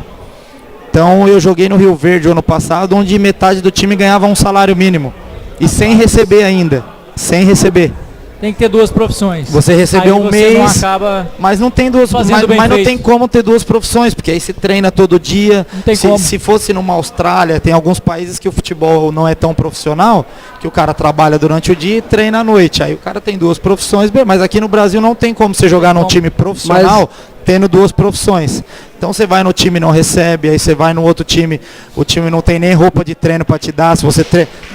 Então eu joguei no Rio Verde ano passado, onde metade do time ganhava um salário mínimo. E sem receber ainda. Sem receber. Tem que ter duas profissões. Você recebeu um mês, não acaba, mas não tem duas, mas não tem como ter duas profissões, porque aí se treina todo dia. Não tem como. Se fosse numa Austrália, tem alguns países que o futebol não é tão profissional, que o cara trabalha durante o dia e treina à noite. Aí o cara tem duas profissões, mas aqui no Brasil não tem como você jogar num time profissional tendo duas profissões. Então você vai no time e não recebe, aí você vai no outro time, o time não tem nem roupa de treino para te dar. Se você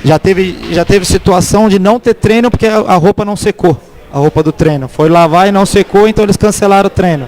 já teve situação de não ter treino porque a roupa não secou, a roupa do treino. Foi lavar e não secou, então eles cancelaram o treino.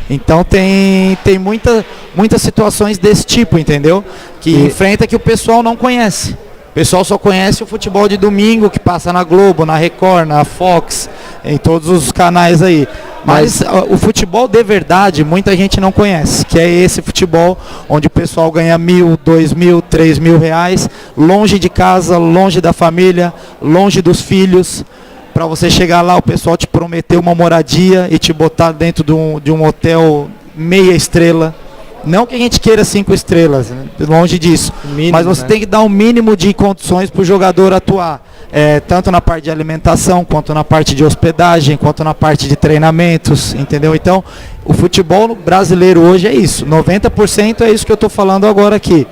Então tem muitas situações desse tipo, entendeu? Que enfrenta que o pessoal não conhece. O pessoal só conhece o futebol de domingo, que passa na Globo, na Record, na Fox, em todos os canais aí. Mas o futebol de verdade, muita gente não conhece, que é esse futebol onde o pessoal ganha 1.000, 2.000, 3.000 reais, longe de casa, longe da família, longe dos filhos. Para você chegar lá, o pessoal te prometeu uma moradia e te botar dentro de um hotel meia estrela. Não que a gente queira 5 estrelas, né? Longe disso. Mínimo, mas você tem que dar um mínimo de condições para o jogador atuar. Tanto na parte de alimentação, quanto na parte de hospedagem, quanto na parte de treinamentos, entendeu? Então, O futebol brasileiro hoje é isso, 90% é isso que eu estou falando agora aqui.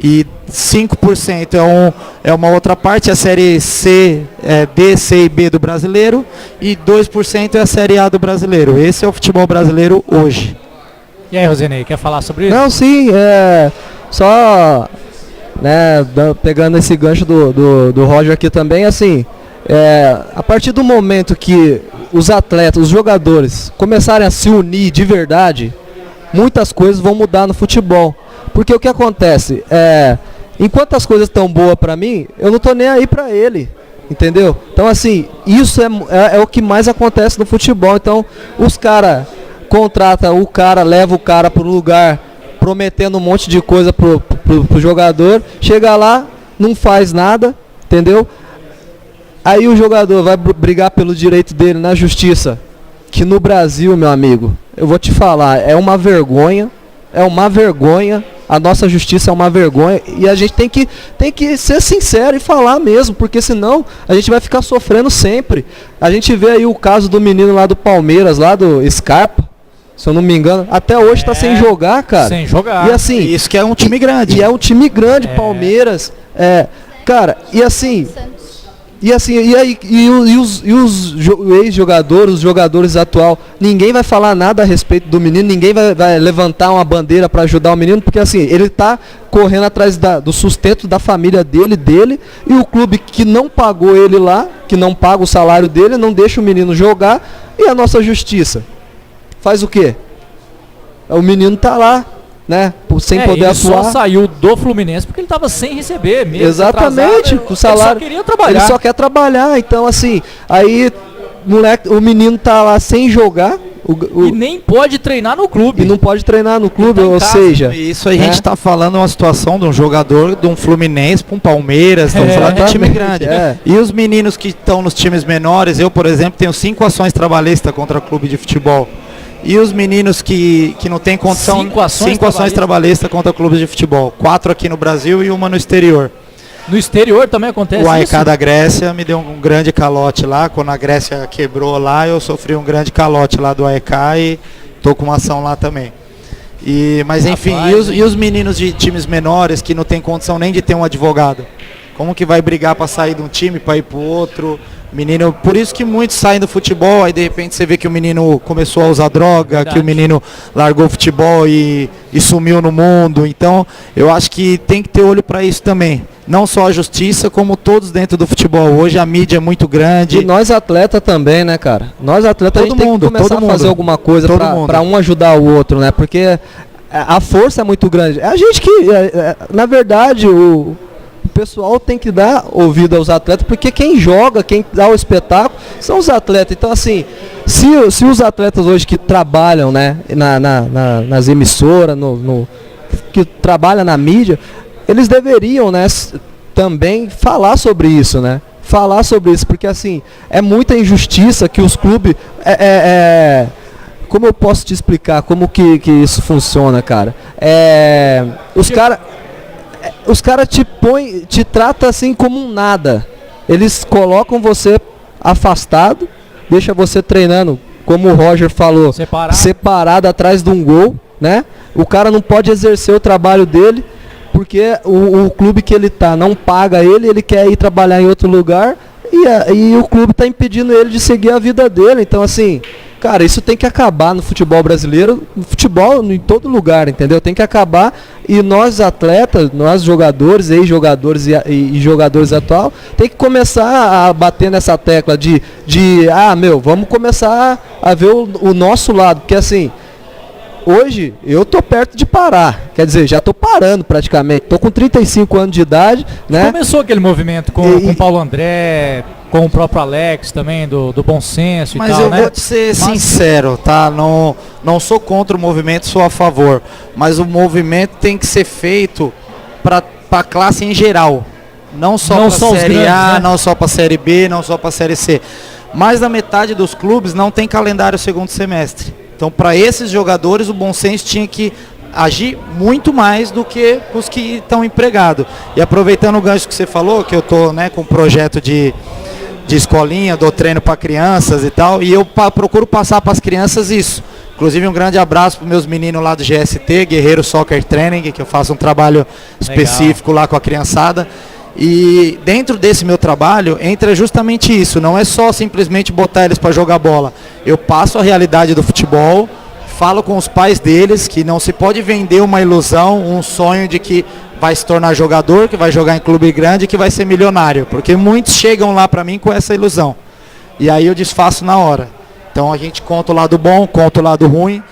E 5% é uma outra parte, a série C, D, C e B do brasileiro, e 2% é a série A do brasileiro. Esse é o futebol brasileiro hoje. E aí, Rosenei, quer falar sobre isso? Não, sim, só né, pegando esse gancho do Roger aqui também, assim, a partir do momento que os atletas, os jogadores começarem a se unir de verdade, muitas coisas vão mudar no futebol. Porque o que acontece, enquanto as coisas estão boas pra mim, eu não tô nem aí pra ele, entendeu? Então assim, isso é o que mais acontece no futebol. Então os caras contratam o cara, leva o cara para um lugar prometendo um monte de coisa pro jogador, chega lá, não faz nada, entendeu? Aí o jogador vai brigar pelo direito dele na justiça, que no Brasil, meu amigo, eu vou te falar, é uma vergonha, a nossa justiça é uma vergonha, e a gente tem que ser sincero e falar mesmo, porque senão a gente vai ficar sofrendo sempre. A gente vê aí o caso do menino lá do Palmeiras, lá do Scarpa, se eu não me engano, até hoje está sem jogar, cara. Sem jogar. E assim, isso que é um time grande. E é um time grande, Palmeiras. Cara, e assim, os ex-jogadores, os jogadores atual, ninguém vai falar nada a respeito do menino, ninguém vai levantar uma bandeira para ajudar o menino, porque assim, ele tá correndo atrás do sustento da família dele, e o clube que não pagou ele lá, que não paga o salário dele, não deixa o menino jogar, e a nossa justiça faz o quê? O menino tá lá, né, sem poder atuar. Ele só saiu do Fluminense porque ele estava sem receber mesmo. Exatamente, atrasado, o salário. Ele só queria trabalhar. Ele só quer trabalhar, então assim, aí o menino tá lá sem jogar. E nem pode treinar no clube. E não pode treinar no clube, tá ou seja... Isso a gente está falando uma situação de um jogador de um Fluminense para um Palmeiras, estamos falando de um time grande. E os meninos que estão nos times menores, eu, por exemplo, tenho 5 ações trabalhistas contra clube de futebol. E os meninos que não têm condição, 5 ações trabalhistas contra clubes de futebol. 4 aqui no Brasil e uma no exterior. No exterior também acontece isso? O AEK isso? da Grécia me deu um grande calote lá. Quando a Grécia quebrou lá, eu sofri um grande calote lá do AEK e tô com uma ação lá também. Mas enfim, e os meninos de times menores que não tem condição nem de ter um advogado? Como que vai brigar para sair de um time, para ir para o outro? Menino, por isso que muitos saem do futebol, aí de repente você vê que o menino começou a usar droga, verdade, que o menino largou o futebol e sumiu no mundo. Então, eu acho que tem que ter olho para isso também. Não só a justiça, como todos dentro do futebol. Hoje a mídia é muito grande. E nós atletas também, né, cara? Nós atletas, a gente tem que começar a fazer alguma coisa para um ajudar o outro, né? Porque a força é muito grande. É a gente que, na verdade, o pessoal tem que dar ouvido aos atletas, porque quem joga, quem dá o espetáculo, são os atletas. Então, assim, se os atletas hoje que trabalham, né, nas emissoras, que trabalham na mídia, eles deveriam, né, também falar sobre isso, né? Falar sobre isso, porque, assim, é muita injustiça que os clubes... Como eu posso te explicar como que isso funciona, cara? Os caras te tratam assim como um nada. Eles colocam você afastado, deixa você treinando, como o Roger falou, separado atrás de um gol, né? O cara não pode exercer o trabalho dele, porque o clube que ele tá não paga ele quer ir trabalhar em outro lugar, e o clube tá impedindo ele de seguir a vida dele. Então, assim, cara, isso tem que acabar no futebol brasileiro, no futebol em todo lugar, entendeu? Tem que acabar, e nós atletas, nós jogadores, ex-jogadores e jogadores atual, tem que começar a bater nessa tecla vamos começar a ver o nosso lado, porque assim, hoje eu tô perto de parar, quer dizer, já tô parando praticamente, tô com 35 anos de idade, né? Começou aquele movimento com o Paulo André, com o próprio Alex também, do bom senso e tal, né? Mas eu vou te ser sincero, tá? Não sou contra o movimento, sou a favor. Mas o movimento tem que ser feito para a classe em geral. Não só para a Série grandes, A, né? Não só para a Série B, não só para a Série C. Mais da metade dos clubes não tem calendário segundo semestre. Então, para esses jogadores, o bom senso tinha que agir muito mais do que os que estão empregados. E aproveitando o gancho que você falou, que eu estou, né, com um projeto de escolinha, dou treino para crianças e tal, e eu procuro passar para as crianças isso, Inclusive um grande abraço para os meus meninos lá do GST, Guerreiro Soccer Training, que eu faço um trabalho específico lá com a criançada. E dentro desse meu trabalho entra justamente isso, não é só simplesmente botar eles para jogar bola. Eu passo a realidade do futebol, falo com os pais deles que não se pode vender uma ilusão, um sonho de que vai se tornar jogador, que vai jogar em clube grande, que vai ser milionário. Porque muitos chegam lá para mim com essa ilusão. E aí eu desfaço na hora. Então a gente conta o lado bom, conta o lado ruim.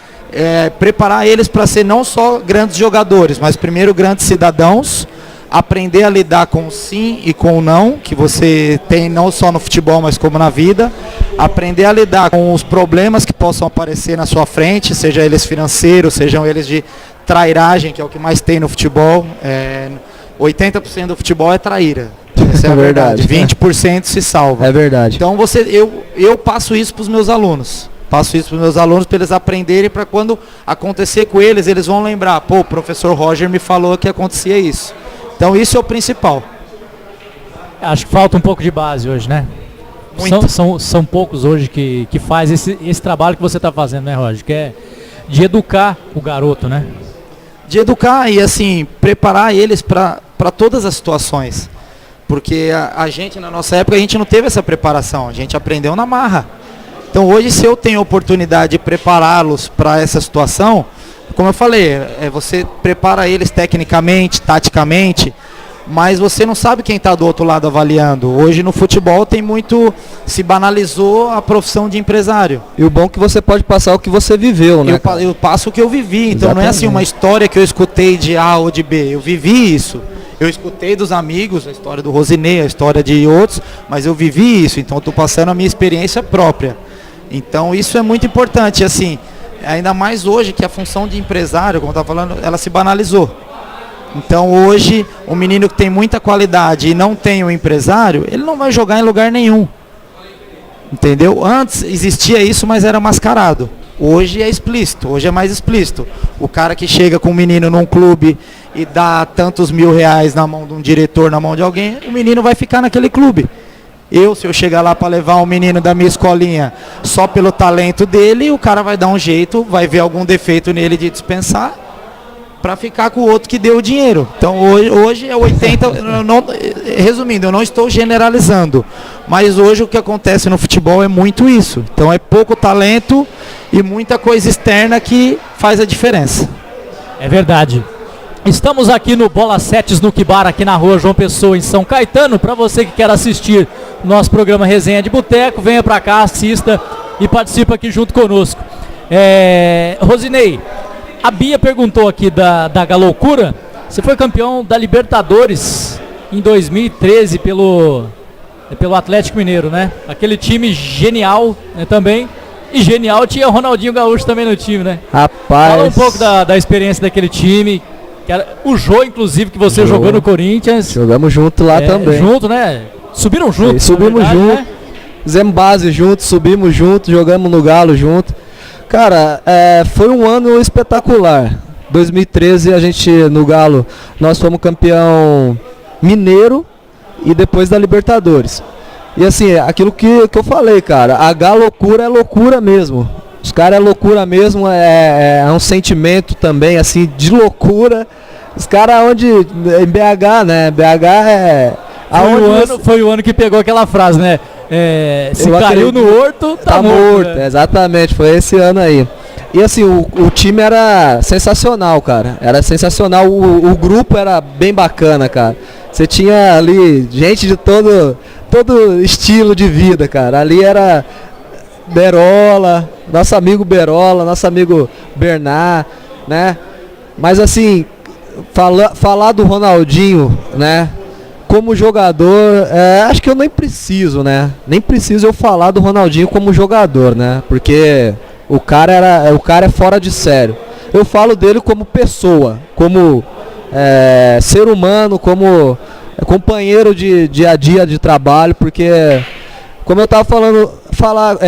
Preparar eles para ser não só grandes jogadores, mas primeiro grandes cidadãos. Aprender a lidar com o sim e com o não, que você tem não só no futebol, mas como na vida. Aprender a lidar com os problemas que possam aparecer na sua frente, seja eles financeiros, sejam eles de trairagem, que é o que mais tem no futebol. 80% do futebol é traíra. Essa é a verdade. 20% se salva. É verdade. Então eu passo isso para os meus alunos. Passo isso para os meus alunos para eles aprenderem, para quando acontecer com eles, eles vão lembrar, pô, o professor Roger me falou que acontecia isso. Então isso é o principal. Acho que falta um pouco de base hoje, né? São poucos hoje que faz esse trabalho que você está fazendo, né, Roger? Que é de educar o garoto, né? De educar e, assim, preparar eles para todas as situações. Porque a gente, na nossa época, a gente não teve essa preparação. A gente aprendeu na marra. Então hoje, se eu tenho a oportunidade de prepará-los para essa situação, como eu falei, você prepara eles tecnicamente, taticamente, mas você não sabe quem está do outro lado avaliando. Hoje no futebol tem muito, se banalizou a profissão de empresário. E o bom é que você pode passar o que você viveu, né? Eu passo o que eu vivi, então Exatamente. não é assim uma história que eu escutei de A ou de B, eu vivi isso. Eu escutei dos amigos, a história do Rosinei, a história de outros, mas eu vivi isso, então estou passando a minha experiência própria. Então isso é muito importante, assim, ainda mais hoje que a função de empresário, como eu estava falando, ela se banalizou. Então hoje, o menino que tem muita qualidade e não tem um empresário, ele não vai jogar em lugar nenhum. Entendeu? Antes existia isso, mas era mascarado. Hoje é explícito, hoje é mais explícito. O cara que chega com um menino num clube e dá tantos R$1.000 na mão de um diretor, na mão de alguém, o menino vai ficar naquele clube. Se eu chegar lá para levar um menino da minha escolinha só pelo talento dele, o cara vai dar um jeito, vai ver algum defeito nele de dispensar, para ficar com o outro que deu o dinheiro. Então hoje é 80, resumindo, eu não estou generalizando, mas hoje o que acontece no futebol é muito isso. Então é pouco talento e muita coisa externa que faz a diferença. É verdade. Estamos aqui no Bola 7 Snook Bar, aqui na rua João Pessoa, em São Caetano. Para você que quer assistir nosso programa Resenha de Boteco, venha para cá, assista e participe aqui junto conosco. Rosinei, a Bia perguntou aqui da Galoucura. Você foi campeão da Libertadores em 2013 pelo Atlético Mineiro, né? Aquele time genial, né, também. E genial, tinha o Ronaldinho Gaúcho também no time, né? Rapaz. Fala um pouco da experiência daquele time. Que era o Jô, inclusive, que você jogou no Corinthians. Jogamos junto lá também. Junto, né? Subiram juntos. Subimos verdade, junto. Né? Fizemos base juntos, subimos juntos, jogamos no Galo junto. Cara, foi um ano espetacular. 2013 a gente no Galo, nós fomos campeão mineiro e depois da Libertadores. E assim, aquilo que eu falei, cara, a Galoucura é loucura mesmo. Os caras é loucura mesmo, é um sentimento também, assim, de loucura. Os caras onde, em BH, né, BH é... Foi o ano que pegou aquela frase, né? Se caiu no horto, tá morto. Né? Exatamente, foi esse ano aí. E assim, o time era sensacional, cara. Era sensacional, o grupo era bem bacana, cara. Você tinha ali gente de todo estilo de vida, cara. Ali era Berola, nosso amigo Berola, nosso amigo Bernard, né? Mas assim, falar do Ronaldinho, né? Como jogador, acho que eu nem preciso, né? Nem preciso eu falar do Ronaldinho como jogador, né? Porque o cara é fora de sério. Eu falo dele como pessoa, como ser humano, como companheiro de dia a dia de trabalho, porque como eu tava falando,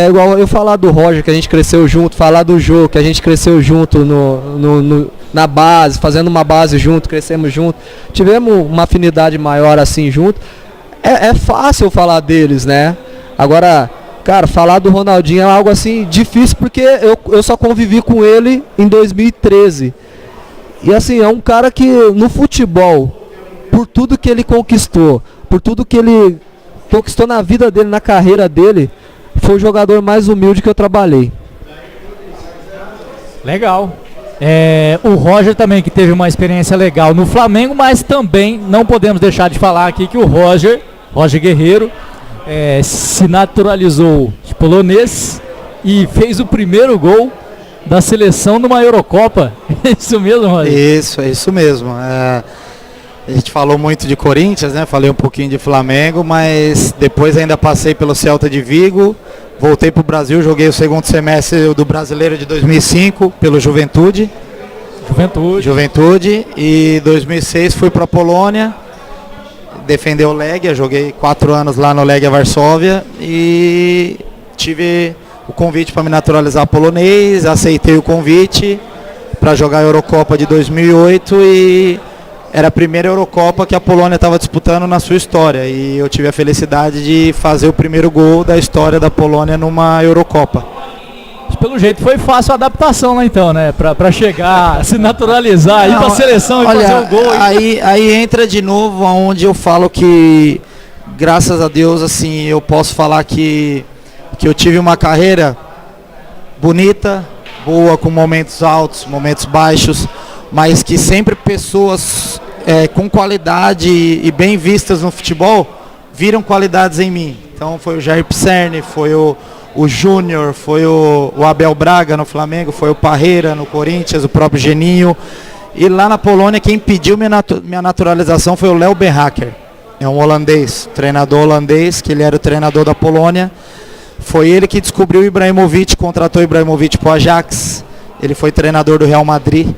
igual eu falar do Roger, que a gente cresceu junto, falar do Jô, que a gente cresceu junto na base, fazendo uma base junto, crescemos junto, tivemos uma afinidade maior assim junto, é fácil falar deles, né? Agora, Cara, falar do Ronaldinho é algo assim difícil porque eu só convivi com ele em 2013. E assim, é um cara que no futebol, por tudo que ele conquistou, por tudo que ele conquistou na vida dele, na carreira dele, foi o jogador mais humilde que eu trabalhei. Legal. O Roger também, que teve uma experiência legal no Flamengo, mas também não podemos deixar de falar aqui que o Roger Guerreiro, se naturalizou de polonês e fez o primeiro gol da seleção numa Eurocopa. É isso mesmo, Roger? Isso, é isso mesmo. A gente falou muito de Corinthians, né? Falei um pouquinho de Flamengo, mas depois ainda passei pelo Celta de Vigo, voltei para o Brasil, joguei o segundo semestre do Brasileiro de 2005 pelo Juventude, e 2006 fui para a Polônia, defender o Legia, joguei 4 anos lá no Legia Varsóvia e tive o convite para me naturalizar polonês, aceitei o convite para jogar a Eurocopa de 2008 e era a primeira Eurocopa que a Polônia estava disputando na sua história e eu tive a felicidade de fazer o primeiro gol da história da Polônia numa Eurocopa. Pelo jeito foi fácil a adaptação lá então, né? Pra chegar, se naturalizar, ir pra seleção e fazer o gol. Aí entra de novo onde eu falo que, graças a Deus, assim, eu posso falar que eu tive uma carreira bonita, boa, com momentos altos, momentos baixos, mas que sempre pessoas com qualidade e bem vistas no futebol viram qualidades em mim. Então foi o Jair Pisserni, foi o Júnior, foi o Abel Braga no Flamengo, foi o Parreira no Corinthians, o próprio Geninho. E lá na Polônia quem pediu minha naturalização foi o Léo Berracker. É um holandês, treinador holandês, que ele era o treinador da Polônia. Foi ele que descobriu o Ibrahimovic, contratou o Ibrahimovic para o Ajax. Ele foi treinador do Real Madrid.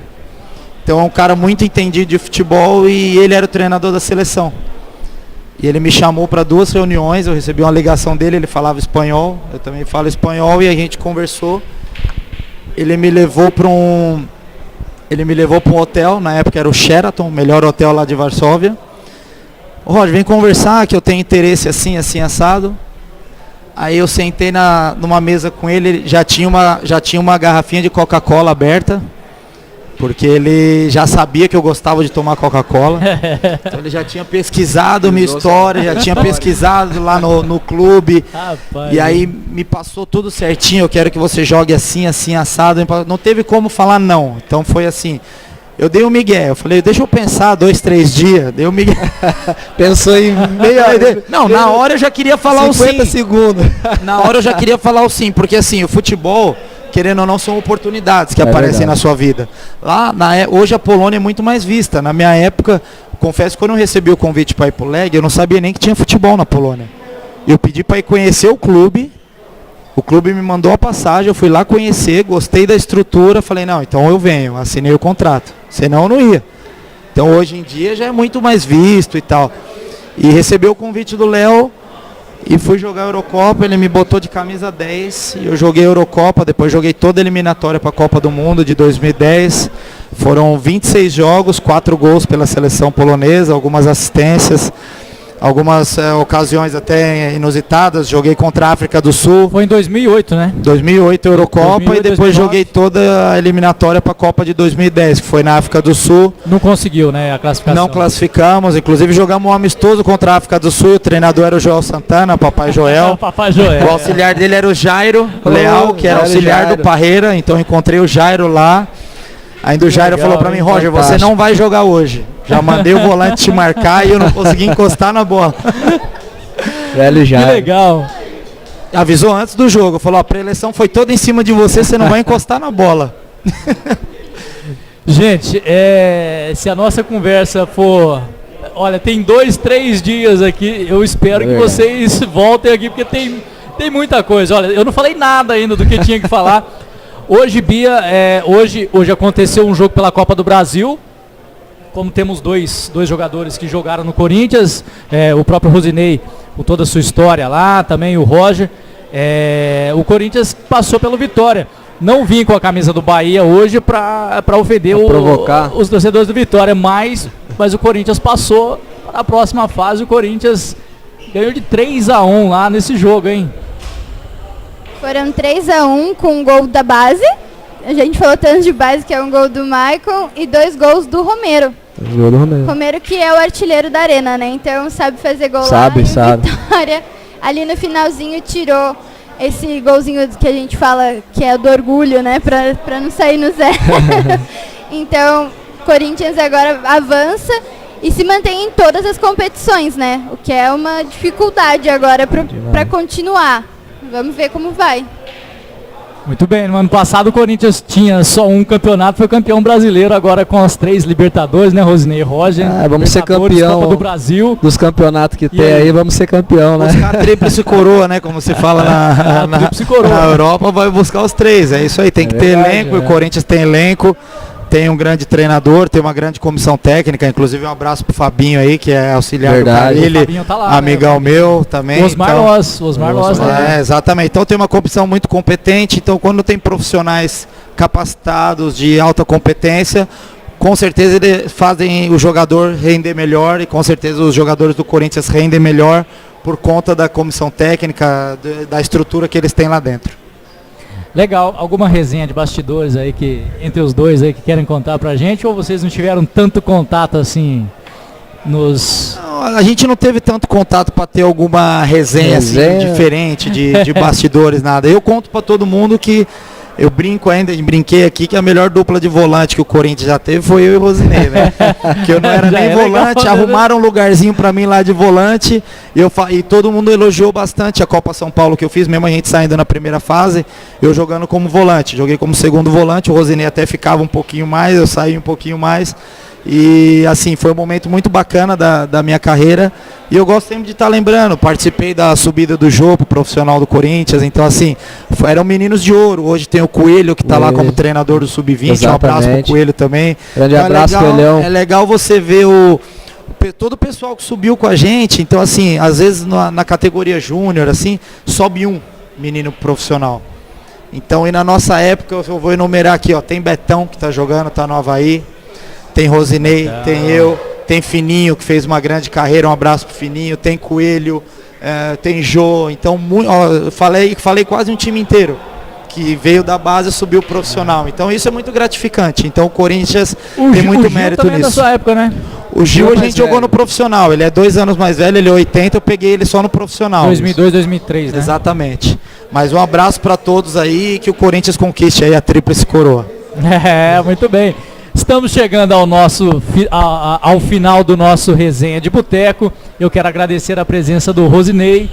Então é um cara muito entendido de futebol e ele era o treinador da seleção. E ele me chamou para 2 reuniões, eu recebi uma ligação dele, ele falava espanhol, eu também falo espanhol e a gente conversou. Ele me levou para um hotel, na época era o Sheraton, o melhor hotel lá de Varsóvia. Roger, vem conversar que eu tenho interesse assim, assim, assado. Aí eu sentei numa mesa com ele, já tinha uma garrafinha de Coca-Cola aberta, porque ele já sabia que eu gostava de tomar Coca-Cola. Então ele já tinha pesquisado minha história, já tinha pesquisado lá no clube. Rapaz, e aí me passou tudo certinho, eu quero que você jogue assim, assim, assado. Não teve como falar não. Então foi assim, eu dei um migué, eu falei, deixa eu pensar 2, 3 dias. Dei um migué. Pensou em meia hora. Não, na hora eu já queria falar o sim. 50 segundos. Na hora eu já queria falar o sim, porque assim, o futebol, querendo ou não, são oportunidades que aparecem na sua vida. Hoje a Polônia é muito mais vista. Na minha época, confesso que quando eu recebi o convite para ir para o Legia, eu não sabia nem que tinha futebol na Polônia. Eu pedi para ir conhecer o clube me mandou a passagem, eu fui lá conhecer, gostei da estrutura, falei, não, então eu venho, assinei o contrato, senão eu não ia. Então hoje em dia já é muito mais visto e tal. E recebi o convite do Léo, e fui jogar a Eurocopa, ele me botou de camisa 10, e eu joguei a Eurocopa, depois joguei toda a eliminatória para a Copa do Mundo de 2010. Foram 26 jogos, 4 gols pela seleção polonesa, algumas assistências, algumas ocasiões até inusitadas. Joguei contra a África do Sul. Foi em 2008, né? 2008 Eurocopa 2008, e depois 2009. Joguei toda a eliminatória para a Copa de 2010, que foi na África do Sul. Não conseguiu, né, a classificação? Não classificamos, inclusive jogamos um amistoso contra a África do Sul, o treinador era o Joel Santana, Papai Joel. Papai Joel. O auxiliar dele era o Jairo Leal, que era auxiliar do Parreira, então encontrei o Jairo lá. Ainda o Jairo falou para mim, Roger, você não vai jogar hoje. Já mandei o volante te marcar e eu não consegui encostar na bola. Velho Jairo. Que legal. Avisou antes do jogo, falou, a pré-eleição foi toda em cima de você, você não vai encostar na bola. Gente, se a nossa conversa for... Olha, tem 2, 3 dias aqui, eu espero que vocês voltem aqui, porque tem muita coisa. Olha, eu não falei nada ainda do que tinha que falar. Hoje, Bia, hoje aconteceu um jogo pela Copa do Brasil. Como temos dois jogadores que jogaram no Corinthians, o próprio Rosinei, com toda a sua história lá, também o Roger. O Corinthians passou pelo Vitória. Não vim com a camisa do Bahia hoje para ofender os torcedores do Vitória, mas o Corinthians passou para a próxima fase. O Corinthians ganhou de 3-1 lá nesse jogo, hein? Foram 3-1 com um gol da base. A gente falou tanto de base, que é um gol do Maicon, e 2 gols do Romero. Gol do Romero. Romero, que é o artilheiro da Arena, né? Então sabe fazer gol sabe, lá. E sabe. Vitória, ali no finalzinho, tirou esse golzinho que a gente fala que é do orgulho, né? Pra não sair no zero. Então, Corinthians agora avança e se mantém em todas as competições, né? O que é uma dificuldade agora para continuar. Vamos ver como vai. Muito bem, no ano passado o Corinthians tinha só um campeonato, foi campeão brasileiro, agora com as 3 Libertadores, né, Rosinei e Roger? Vamos ser campeão Copa do Brasil. Dos campeonatos que tem aí, vamos ser campeão, né? Buscar a tríplice coroa, né, como se fala na Europa, vai buscar os 3, é isso aí, tem que ter elenco, o Corinthians tem elenco. Tem um grande treinador, tem uma grande comissão técnica, inclusive um abraço pro Fabinho aí, que é auxiliar do Carilli, tá lá, amigão, né, meu também. Osmar Loss, né? Exatamente, então tem uma comissão muito competente, então quando tem profissionais capacitados de alta competência, com certeza eles fazem o jogador render melhor e com certeza os jogadores do Corinthians rendem melhor por conta da comissão técnica, da estrutura que eles têm lá dentro. Legal, alguma resenha de bastidores aí que entre os dois aí que querem contar pra gente, ou vocês não tiveram tanto contato assim nos... Não, a gente não teve tanto contato para ter alguma resenha assim, diferente de bastidores, nada. Eu conto para todo mundo que eu brinquei aqui que a melhor dupla de volante que o Corinthians já teve foi eu e o Rosinei, né? Que eu não era nem volante, legal, arrumaram um lugarzinho para mim lá de volante e todo mundo elogiou bastante a Copa São Paulo que eu fiz, mesmo a gente saindo na primeira fase, eu jogando como volante, joguei como segundo volante, o Rosinei até ficava um pouquinho mais, eu saí um pouquinho mais. E assim, foi um momento muito bacana da minha carreira. E eu gosto sempre de estar lembrando, participei da subida do jogo profissional do Corinthians, então assim, eram meninos de ouro. Hoje tem o Coelho que está lá como treinador do Sub-20, um abraço pro Coelho também. Grande então, abraço, Coelhão. É legal você ver todo o pessoal que subiu com a gente, então assim, às vezes na categoria júnior, assim, sobe um menino profissional. Então, e na nossa época, eu vou enumerar aqui, ó, tem Betão que está jogando, está no Avaí. Tem Rosinei, tem eu, tem Fininho, que fez uma grande carreira, um abraço pro Fininho, tem Coelho, tem Jô, então eu falei quase um time inteiro, que veio da base e subiu profissional, então isso é muito gratificante, então o Corinthians tem muito mérito nisso. Da sua época, né? O Gil a gente jogou no profissional, ele é 2 anos mais velho, ele é 80, eu peguei ele só no profissional. 2002, 2003, né? Exatamente, mas um abraço para todos aí, que o Corinthians conquiste aí a tríplice coroa. Muito bem. Estamos chegando ao final do nosso resenha de boteco. Eu quero agradecer a presença do Rosinei.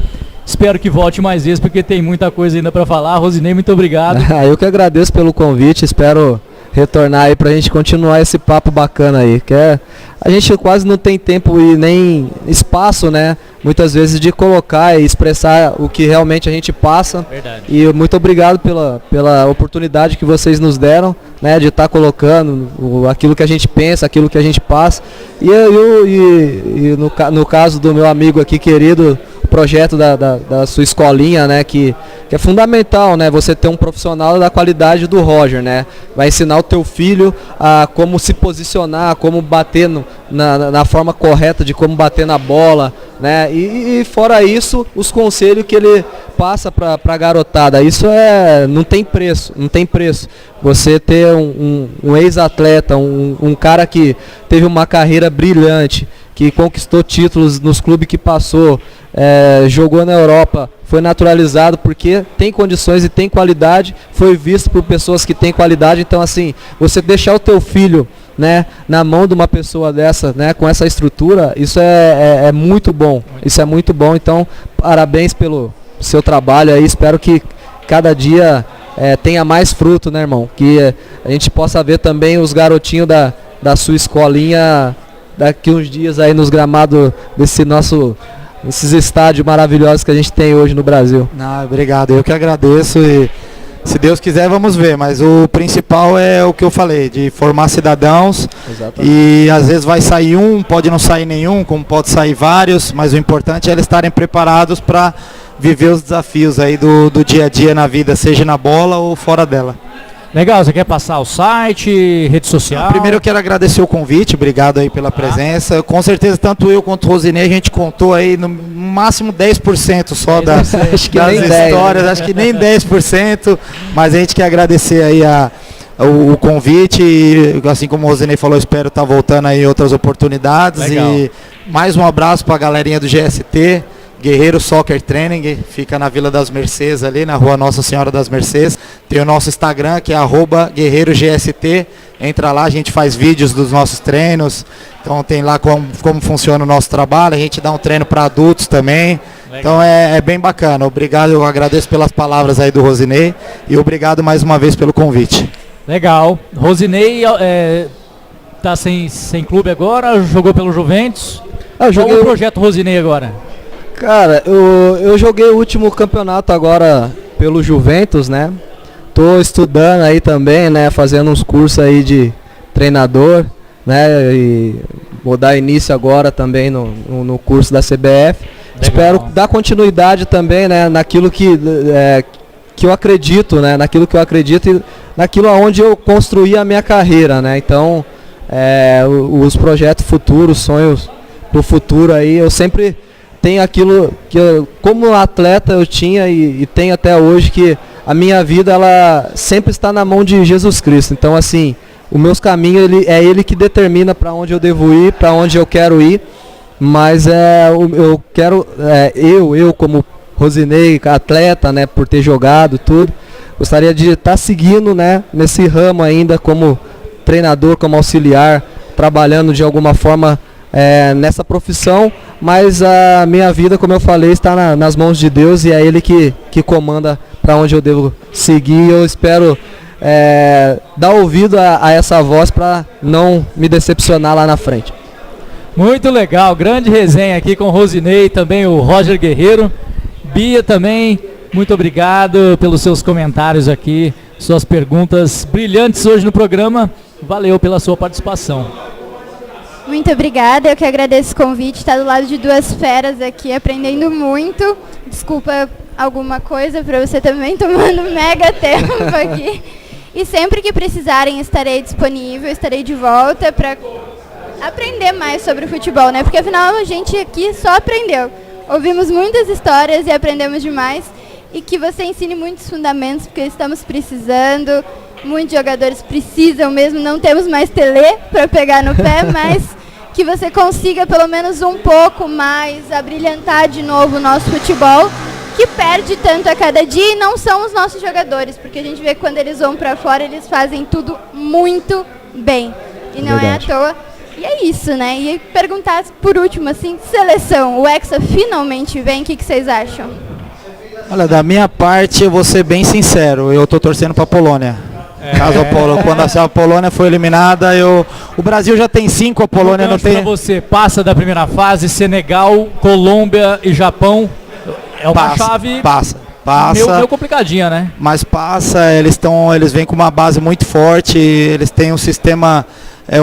Espero que volte mais vezes, porque tem muita coisa ainda para falar. Rosinei, muito obrigado. Eu que agradeço pelo convite. Espero retornar aí pra gente continuar esse papo bacana aí. Que a gente quase não tem tempo e nem espaço, né? Muitas vezes de colocar e expressar o que realmente a gente passa. Verdade. E muito obrigado pela oportunidade que vocês nos deram, né? De estar colocando aquilo que a gente pensa, aquilo que a gente passa. E no caso do meu amigo aqui querido, o projeto da sua escolinha, né? Que é fundamental, né? Você ter um profissional da qualidade do Roger, né? Vai ensinar o teu filho a como se posicionar, como bater na forma correta de como bater na bola, né? E fora isso, os conselhos que ele passa para a garotada, isso não tem preço, não tem preço. Você ter um ex-atleta, um cara que teve uma carreira brilhante, que conquistou títulos nos clubes que passou, jogou na Europa, foi naturalizado porque tem condições e tem qualidade, foi visto por pessoas que têm qualidade. Então assim, você deixar o teu filho, né, na mão de uma pessoa dessa, né, com essa estrutura, isso é muito bom. Isso é muito bom. Então, parabéns pelo seu trabalho aí. Espero que cada dia tenha mais fruto, né, irmão? Que a gente possa ver também os garotinhos da sua escolinha daqui uns dias aí nos gramados desses estádios maravilhosos que a gente tem hoje no Brasil. Obrigado. Eu que agradeço e se Deus quiser, vamos ver, mas o principal é o que eu falei, de formar cidadãos. Exatamente. E às vezes vai sair um, pode não sair nenhum, como pode sair vários, mas o importante é eles estarem preparados para viver os desafios aí do dia a dia na vida, seja na bola ou fora dela. Legal, você quer passar o site, rede social? Primeiro eu quero agradecer o convite, obrigado aí pela presença. Com certeza, tanto eu quanto o Rosinei, a gente contou aí no máximo 10% só das histórias, acho que nem 10%, mas a gente quer agradecer aí o convite e, assim como o Rosinei falou, espero estar voltando aí em outras oportunidades. Legal. E mais um abraço para a galerinha do GST. Guerreiro Soccer Training, fica na Vila das Mercês ali, na rua Nossa Senhora das Mercês. Tem o nosso Instagram, que é @GuerreiroGST. Entra lá, a gente faz vídeos dos nossos treinos. Então tem lá como funciona o nosso trabalho. A gente dá um treino para adultos também. Legal. Então é bem bacana. Obrigado, eu agradeço pelas palavras aí do Rosinei. E obrigado mais uma vez pelo convite. Legal. Rosinei tá sem clube agora, jogou pelo Juventus. Qual o projeto Rosinei agora? Cara, eu joguei o último campeonato agora pelo Juventus, né? Tô estudando aí também, né? Fazendo uns cursos aí de treinador, né? E vou dar início agora também no curso da CBF. Legal. Espero dar continuidade também, né? Naquilo que eu acredito, né? Naquilo que eu acredito e naquilo aonde eu construí a minha carreira, né? Então, os projetos futuros, sonhos pro futuro aí, eu sempre tem aquilo que eu, como atleta eu tinha e tenho até hoje, que a minha vida ela sempre está na mão de Jesus Cristo. Então assim, os meus caminhos é Ele que determina para onde eu devo ir, para onde eu quero ir. Mas eu quero, eu como Rosinei, atleta, né, por ter jogado tudo, gostaria de estar seguindo, né, nesse ramo ainda como treinador, como auxiliar, trabalhando de alguma forma nessa profissão, mas a minha vida, como eu falei, está nas mãos de Deus e é Ele que comanda para onde eu devo seguir. Eu espero dar ouvido a essa voz para não me decepcionar lá na frente. Muito legal, grande resenha aqui com o Rosinei, também o Roger Guerreiro. Bia também, muito obrigado pelos seus comentários aqui, suas perguntas brilhantes hoje no programa. Valeu pela sua participação. Muito obrigada, eu que agradeço o convite, estar do lado de duas feras aqui, aprendendo muito. Desculpa alguma coisa para você também, tomando mega tempo aqui. E sempre que precisarem, estarei disponível, estarei de volta para aprender mais sobre o futebol, né? Porque afinal a gente aqui só aprendeu. Ouvimos muitas histórias e aprendemos demais. E que você ensine muitos fundamentos, porque estamos precisando. Muitos jogadores precisam mesmo, não temos mais tele para pegar no pé, mas que você consiga pelo menos um pouco mais abrilhantar de novo o nosso futebol, que perde tanto a cada dia, e não são os nossos jogadores, porque a gente vê que quando eles vão para fora, eles fazem tudo muito bem, e não Verdade. É à toa. E é isso, né? E perguntar por último, assim, seleção, o Hexa finalmente vem, o que vocês acham? Olha, da minha parte, eu vou ser bem sincero, eu tô torcendo para a Polônia. Caso quando a Polônia foi eliminada, o Brasil já tem 5, a Polônia não tem. Para você, passa da primeira fase, Senegal, Colômbia e Japão, é uma chave passa. Meio complicadinha, né? Mas passa, eles vêm com uma base muito forte, eles têm um sistema,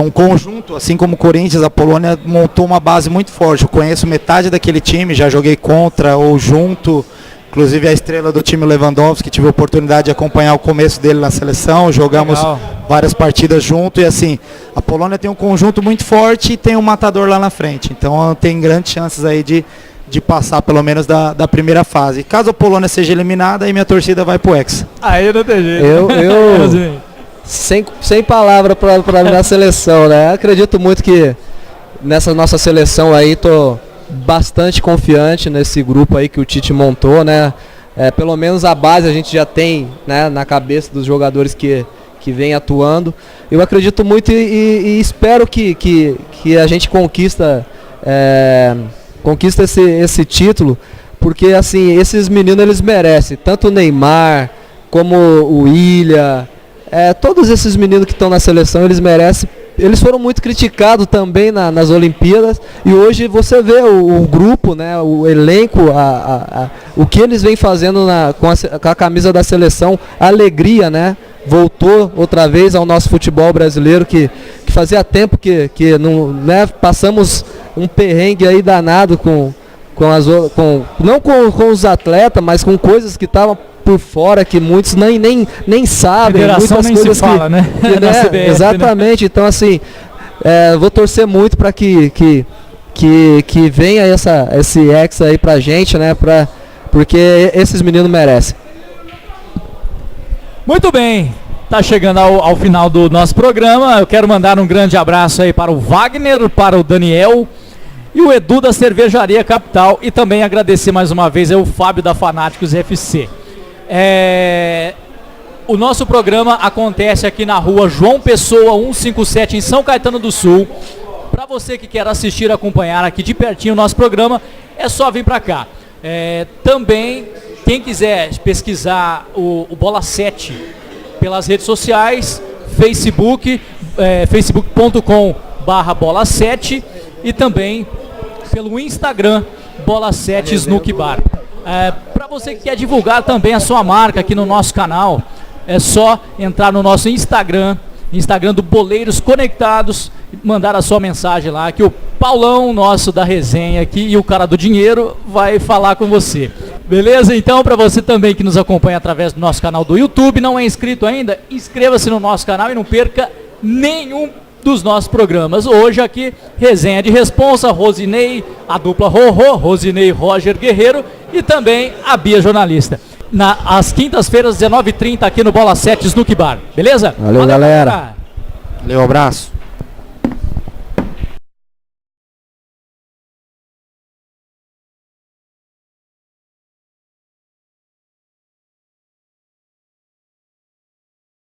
um conjunto, assim como o Corinthians, a Polônia montou uma base muito forte. Eu conheço metade daquele time, já joguei contra ou junto. Inclusive a estrela do time Lewandowski, tive a oportunidade de acompanhar o começo dele na seleção, jogamos várias partidas junto e assim, a Polônia tem um conjunto muito forte e tem um matador lá na frente, então tem grandes chances aí de passar pelo menos da primeira fase. Caso a Polônia seja eliminada, aí minha torcida vai pro Hexa. Aí não tem jeito. Eu sem palavra para minha seleção, né? Acredito muito que nessa nossa seleção aí tô bastante confiante nesse grupo aí que o Tite montou, né? Pelo menos a base a gente já tem, né, na cabeça dos jogadores que vem atuando. Eu acredito muito e espero que a gente conquista esse título, porque assim, esses meninos eles merecem, tanto o Neymar como o William, todos esses meninos que estão na seleção, eles merecem. Eles foram muito criticados também nas Olimpíadas e hoje você vê o grupo, né, o elenco, o que eles vêm fazendo com a camisa da seleção, a alegria, né, voltou outra vez ao nosso futebol brasileiro que fazia tempo que não, né, passamos um perrengue aí danado não com os atletas, mas com coisas que estavam por fora que muitos nem sabem. Federação muitas nem coisas se fala, né? Na CBF, exatamente. Né? Então, assim, vou torcer muito para que venha esse ex aí pra gente, né? Porque esses meninos merecem. Muito bem. Tá chegando ao final do nosso programa. Eu quero mandar um grande abraço aí para o Wagner, para o Daniel e o Edu da Cervejaria Capital, e também agradecer mais uma vez o Fábio da Fanáticos FC. O nosso programa acontece aqui na rua João Pessoa 157 em São Caetano do Sul. Para você que quer assistir, acompanhar aqui de pertinho o nosso programa, é só vir para cá. Também, quem quiser pesquisar o Bola 7 pelas redes sociais, Facebook, facebook.com/bola7 e também pelo Instagram, Bola 7 Snook Bar. Para você que quer divulgar também a sua marca aqui no nosso canal, é só entrar no nosso Instagram do Boleiros Conectados, mandar a sua mensagem lá, que o Paulão, nosso da resenha aqui, e o cara do dinheiro vai falar com você. Beleza? Então, para você também que nos acompanha através do nosso canal do YouTube, não é inscrito ainda, inscreva-se no nosso canal e não perca nenhum dos nossos programas. Hoje aqui, resenha de responsa, Rosinei, a dupla Rorô, Rosinei Roger Guerreiro e também a Bia Jornalista. Às quintas-feiras, 19h30, aqui no Bola 7 Snook Bar. Beleza? Valeu, galera. Valeu, abraço.